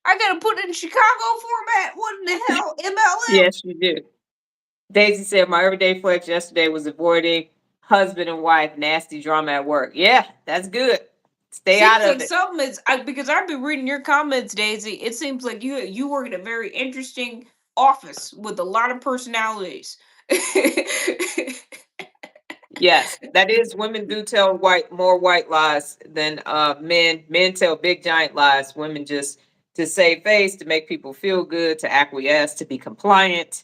S1: I gotta put it in Chicago format. What in the hell, MLM?
S2: Yes, you do. Daisy said my everyday flex yesterday was avoiding husband and wife nasty drama at work. Yeah, that's good. Stay
S1: Seems
S2: out of
S1: like
S2: it.
S1: something is because I've been reading your comments, Daisy. It seems like you work in a very interesting office with a lot of personalities.
S2: Yes, that is, women do tell more white lies than men. Men tell big giant lies. Women just to save face, to make people feel good, to acquiesce, to be compliant.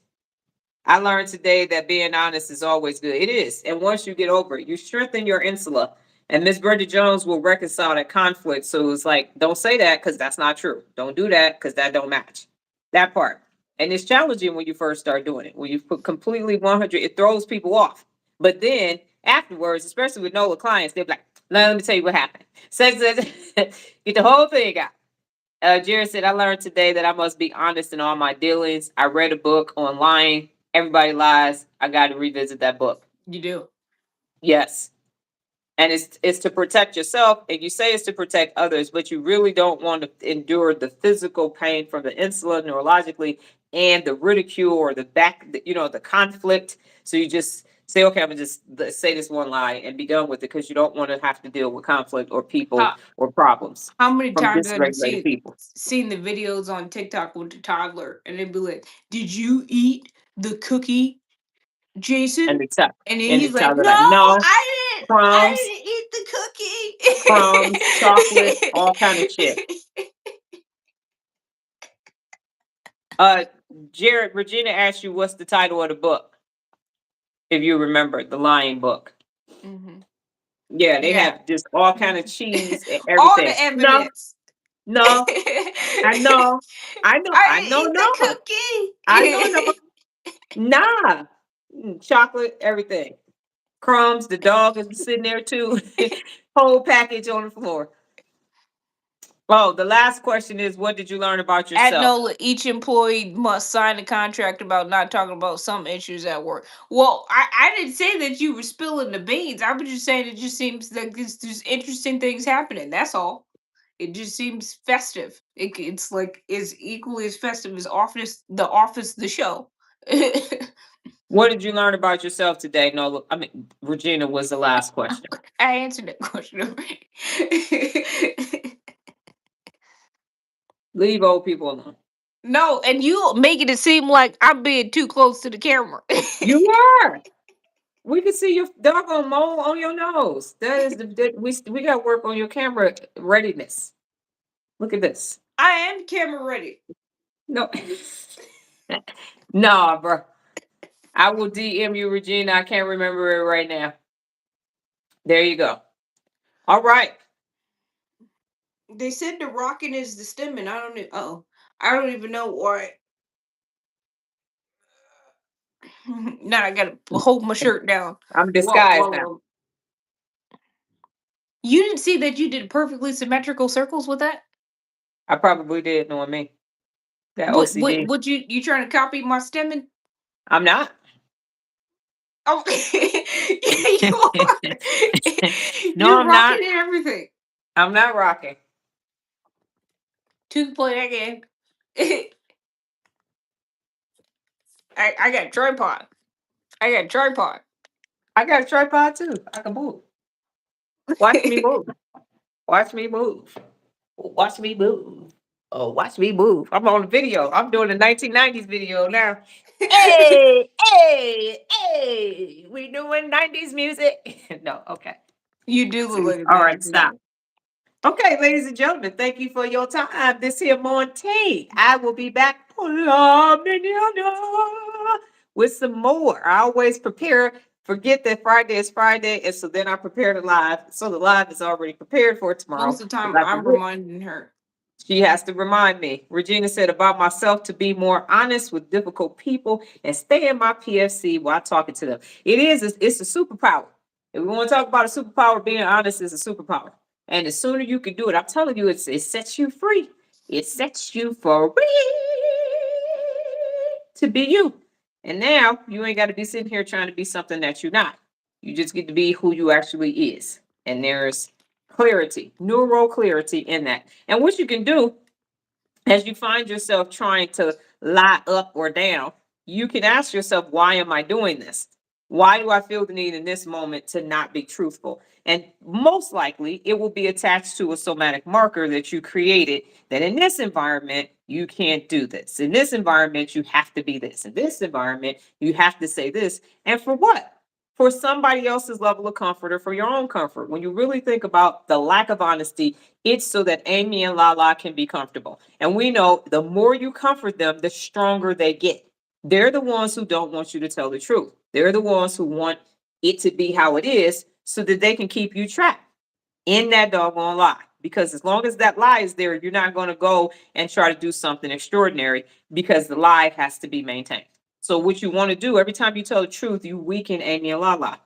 S2: I learned today that being honest is always good. It is. And once you get over it, you strengthen your insula. And Miss Brenda Jones will reconcile that conflict. So it's like, don't say that because that's not true. Don't do that because that don't match. That part. And it's challenging when you first start doing it. When you put completely 100, it throws people off. But then afterwards, especially with Nola clients, they're like, let me tell you what happened. So, get the whole thing out. Jared said, I learned today that I must be honest in all my dealings. I read a book on lying. Everybody lies. I got to revisit that book.
S1: You do.
S2: Yes. And it's to protect yourself. And you say it's to protect others, but you really don't want to endure the physical pain from the insulin neurologically. and the ridicule or the conflict. So you just say, okay, I'm gonna just say this one lie and be done with it because you don't want to have to deal with conflict or people
S1: How
S2: or problems
S1: how many
S2: from
S1: times have you
S2: dysregulated people.
S1: seen the videos on TikTok with the toddler and they'd be like, "Did you eat the cookie,
S2: And
S1: Jason?"
S2: the child
S1: And then
S2: and the
S1: he's like,
S2: child are
S1: "No,
S2: like, no, crumbs,
S1: I didn't
S2: crumbs, chocolate,
S1: eat
S2: all kind of shit.
S1: the cookie."
S2: Uh, Jared, Regina asked you what's the title of the book, if you remember the Lion book.
S1: Mhm.
S2: Yeah, they
S1: Yeah.
S2: have just all kind of cheese and
S1: All the
S2: everything. No,
S1: evidence.
S2: no, I know,
S1: I
S2: I
S1: didn't
S2: know,
S1: eat the
S2: no, I know, no,
S1: cookie.
S2: nah. Chocolate, everything. Crumbs, the dog is sitting there too. Whole package on the floor. Oh, the last question is, what did you learn about
S1: At
S2: yourself?
S1: NOLA, each employee must sign a contract about not talking about some issues at work. Well, I didn't say that you were spilling the beans. I was just saying it just seems like there's interesting things happening. That's all. It just seems festive. It's like is equally as festive as Office, the show.
S2: What did you learn about yourself today? No, I mean, Regina was the last question.
S1: I answered that question already.
S2: Leave old people alone.
S1: No, and you making it seem like I'm being too close to the camera.
S2: You are. We can see your doggone mole on your nose. That is we got to work on your camera readiness. Look at this.
S1: I am camera ready.
S2: No, nah, bro. I will DM you, Regina. I can't remember it right now. There you go. All right.
S1: They said the rocking is the stemming. Oh, I don't even know why. Now I gotta hold my shirt down.
S2: I'm
S1: Well,
S2: disguised now.
S1: well, you didn't see that you did perfectly symmetrical circles with that.
S2: I probably did, knowing me. That
S1: What
S2: OCD.
S1: what you trying to copy my stemming?
S2: I'm not.
S1: Oh, you are.
S2: No,
S1: You're
S2: I'm not.
S1: rocking and everything.
S2: I'm not rocking.
S1: Two can play that game. I got a tripod. I got a tripod.
S2: I got a tripod too. I can move. Watch me move. Watch me move. Watch me move. Oh, watch me move. I'm on the video. I'm doing the 1990s video now. Hey, hey, hey. We doing 90s music. No, okay.
S1: You do look
S2: See,
S1: like a
S2: all right,
S1: 90s
S2: stop.
S1: kid.
S2: Okay, ladies and gentlemen, thank you for your time. This here Monte. I will be back with some more. I always prepare, forget that Friday is Friday, and so then I prepare the live. So the live is already prepared for tomorrow.
S1: Most of the time,
S2: Because I
S1: I'm
S2: forget.
S1: reminding her.
S2: She has to remind me. Regina said about myself to be more honest with difficult people and stay in my PFC while talking to them. It's a superpower. If we want to talk about a superpower, being honest is a superpower. And the sooner you can do it, I'm telling you, it sets you free. It sets you free to be you. And now you ain't got to be sitting here trying to be something that you're not. You just get to be who you actually is. And there's clarity, neural clarity in that. And what you can do as you find yourself trying to lie up or down, you can ask yourself, why am I doing this? Why do I feel the need in this moment to not be truthful? And most likely, it will be attached to a somatic marker that you created that in this environment, you can't do this. In this environment, you have to be this. In this environment, you have to say this. And for what? For somebody else's level of comfort or for your own comfort. When you really think about the lack of honesty, it's so that Amy and Lala can be comfortable. And we know the more you comfort them, the stronger they get. They're the ones who don't want you to tell the truth. They're the ones who want it to be how it is so that they can keep you trapped in that doggone lie. Because as long as that lie is there, you're not going to go and try to do something extraordinary because the lie has to be maintained. So what you want to do every time you tell the truth, you weaken Amy and Lala.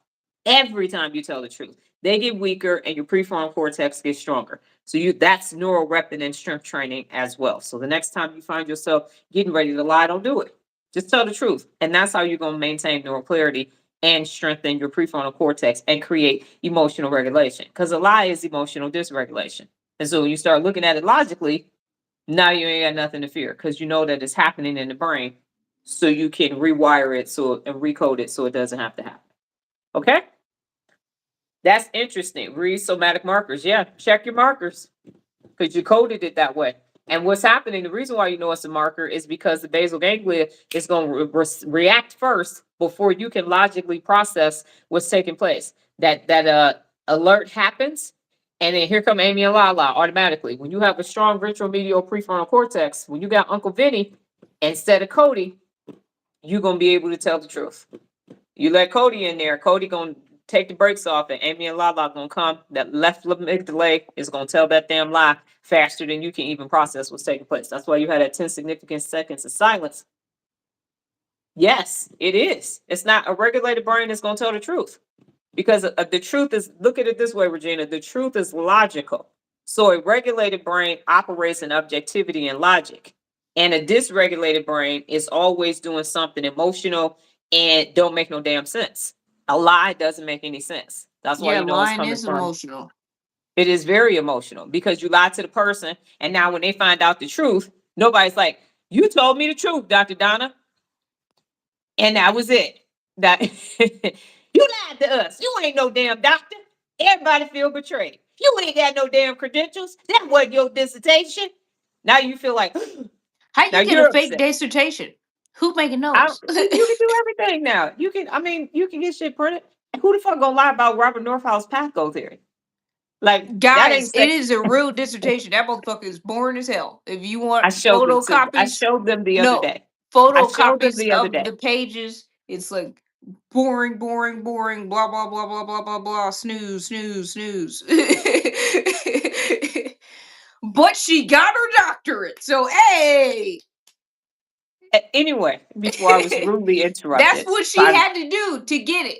S2: Every time you tell the truth, they get weaker and your prefrontal cortex gets stronger. So that's neural repping and strength training as well. So the next time you find yourself getting ready to lie, don't do it. Just tell the truth. And that's how you're going to maintain neural clarity and strengthen your prefrontal cortex and create emotional regulation. Because a lie is emotional dysregulation. And so when you start looking at it logically, Now you ain't got nothing to fear because you know that it's happening in the brain, so you can rewire it so and recode it so it doesn't have to happen. Okay, that's interesting. Read somatic markers. Yeah, check your markers because you coded it that way. And what's happening, the reason why you know it's a marker is because the basal ganglia is going to react first before you can logically process what's taking place. That alert happens, and then here come Amy and Lala automatically. When you have a strong ventromedial prefrontal cortex, when you got Uncle Vinny instead of Cody, you're going to be able to tell the truth. You let Cody in there, Cody gonna take the brakes off, and Amy and Lala gonna come. That left amygdala is gonna tell that damn lie faster than you can even process what's taking place. That's why you had that 10 significant seconds of silence. Yes, it is. It's not a regulated brain that's gonna tell the truth. Because the truth is, look at it this way, Regina, the truth is logical. So a regulated brain operates in objectivity and logic. And a dysregulated brain is always doing something emotional and don't make no damn sense. A lie doesn't make any sense. That's why
S1: Yeah,
S2: you know it's
S1: lying
S2: coming
S1: is
S2: from.
S1: emotional.
S2: It is very emotional because you lied to the person. And now when they find out the truth, nobody's like, you told me the truth, Dr. Donna. And that was it. That you lied to us. You ain't no damn doctor. Everybody feel betrayed. You ain't got no damn credentials. That wasn't your dissertation. Now you feel like
S1: How
S2: now
S1: you get a
S2: you're
S1: fake
S2: upset.
S1: dissertation? Who making
S2: I,
S1: those?
S2: you can do everything now. You can, I mean, you can get shit printed. Who the fuck gonna lie about Robert Northhouse Pasco theory? Like that
S1: Guys,
S2: ain't
S1: it
S2: sexy.
S1: is a real dissertation. That motherfucker is boring as hell. If you
S2: I
S1: want
S2: showed them to. I
S1: photocopies,
S2: showed them the other
S1: no.
S2: day. I showed them
S1: Photocopies
S2: the other
S1: of
S2: day.
S1: the pages, it's like boring, boring, boring, blah, blah, blah, blah, blah, blah, blah, snooze, snooze, snooze. But she got her doctorate. So, hey.
S2: Anyway, before I was rudely
S1: That's
S2: interrupted
S1: what she
S2: by
S1: had to do to get it.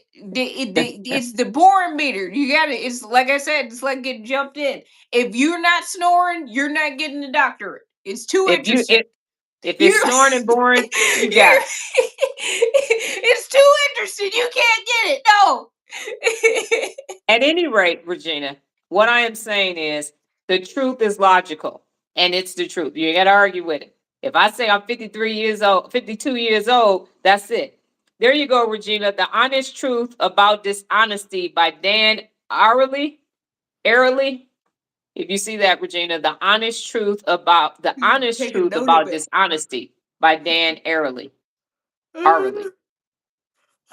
S1: It's the boring meter. You got it. It's like I said, it's like getting jumped in. If you're not snoring, you're not getting the doctorate. It's too
S2: if you
S1: interesting.
S2: if
S1: You,
S2: it's snoring and boring, you got
S1: you,
S2: it.
S1: it's too interesting. You can't get it. No.
S2: At any rate, Regina, what I am saying is the truth is logical and it's the truth. You got to argue with it. If I say I'm 53 years old, 52 years old, that's it. There you go, Regina. The Honest Truth About Dishonesty by Dan Ariely. Ariely. If you see that, Regina, the honest
S1: Take a
S2: truth
S1: note of
S2: about
S1: it.
S2: dishonesty by Dan Ariely. Ariely.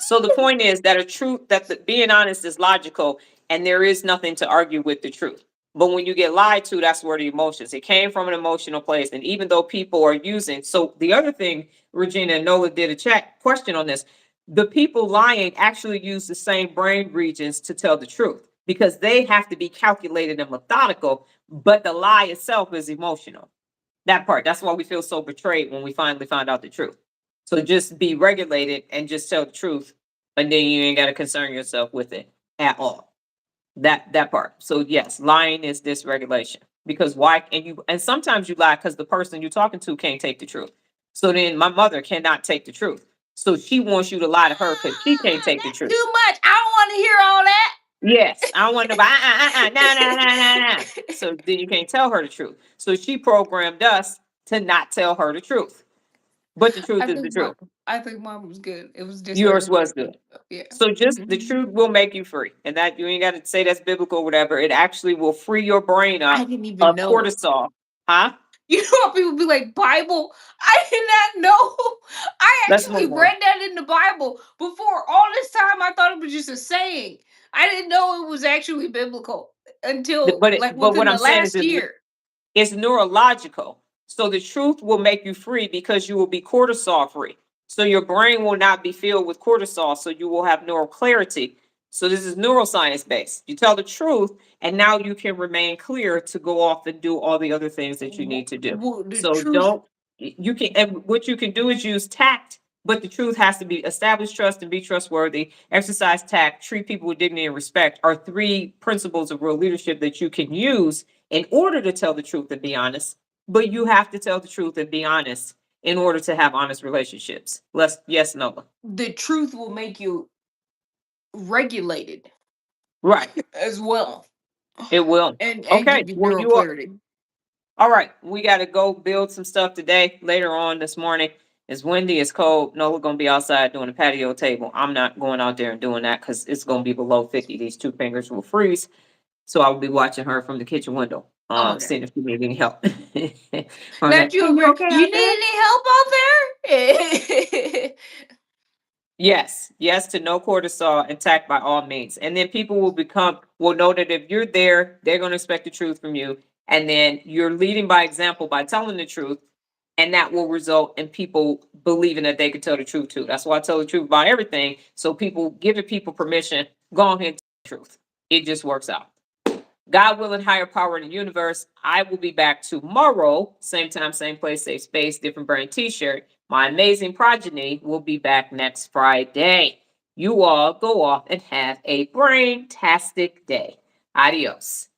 S2: So the point is that being honest is logical and there is nothing to argue with the truth. But when you get lied to, that's where the emotions. It came from an emotional place. And even though people are using, so the other thing, Regina and Nola did a chat question on this. The people lying actually use the same brain regions to tell the truth because they have to be calculated and methodical, but the lie itself is emotional. That part. That's why we feel so betrayed when we finally find out the truth. So just be regulated and just tell the truth, and then you ain't got to concern yourself with it at all. That part. So yes, lying is dysregulation because why? And sometimes you lie because the person you're talking to can't take the truth. So then my mother cannot take the truth. So she wants you to lie to her because she can't take the
S1: That's
S2: truth.
S1: too much. I don't want to hear all that.
S2: Yes, I don't want nobody. No, no, no, no, no. So then you can't tell her the truth. So she programmed us to not tell her the truth. But the
S1: I
S2: truth is the
S1: think
S2: truth.
S1: mom. I think mom was good. It was
S2: Yours was
S1: dysregulated.
S2: good.
S1: Yeah.
S2: So just the
S1: Mhm.
S2: truth will make you free. And that you ain't got to say that's biblical or whatever. It actually will free your brain
S1: I
S2: up
S1: didn't even
S2: of
S1: know.
S2: cortisol. Huh?
S1: You know how people be like Bible? I did not know. I
S2: Let's
S1: actually
S2: move on.
S1: read that in the Bible before. All this time, I thought it was just a saying. I didn't know it was actually biblical until like
S2: But what
S1: within
S2: I'm
S1: the
S2: saying is
S1: last year.
S2: it's neurological. So the truth will make you free because you will be cortisol free. So your brain will not be filled with cortisol. So you will have neural clarity. So this is neuroscience based. You tell the truth, and now you can remain clear to go off and do all the other things that you need to do.
S1: The
S2: So
S1: truth.
S2: don't you can and what you can do is use tact, but the truth has to be establish trust and be trustworthy, exercise tact, treat people with dignity and respect are three principles of real leadership that you can use in order to tell the truth and be honest, but you have to tell the truth and be honest in order to have honest relationships. Yes, Nola.
S1: The truth will make you regulated
S2: Right.
S1: as well,
S2: It will.
S1: and
S2: Okay.
S1: give you
S2: Well,
S1: neural
S2: you are
S1: clarity.
S2: All right, we got to go build some stuff today. Later on this morning, it's windy, it's cold. No, we're gonna be outside doing a patio table. I'm not going out there and doing that because it's gonna be below 50. These two fingers will freeze. So I'll be watching her from the kitchen window,
S1: Oh, okay.
S2: seeing if she need any help. On
S1: Glad
S2: that. Hey,
S1: you
S2: you
S1: agree.
S2: okay
S1: You
S2: out
S1: need
S2: there?
S1: any help out there?
S2: Yes, yes to no cortisol, attack by all means. And then people will know that if you're there, they're going to expect the truth from you. And then you're leading by example by telling the truth. And that will result in people believing that they can tell the truth too. That's why I tell the truth about everything. So people giving people permission, go ahead and tell the truth. It just works out. God willing, higher power in the universe. I will be back tomorrow, same time, same place, same space, different brand t-shirt. My amazing progeny will be back next Friday. You all go off and have a brain-tastic day. Adios.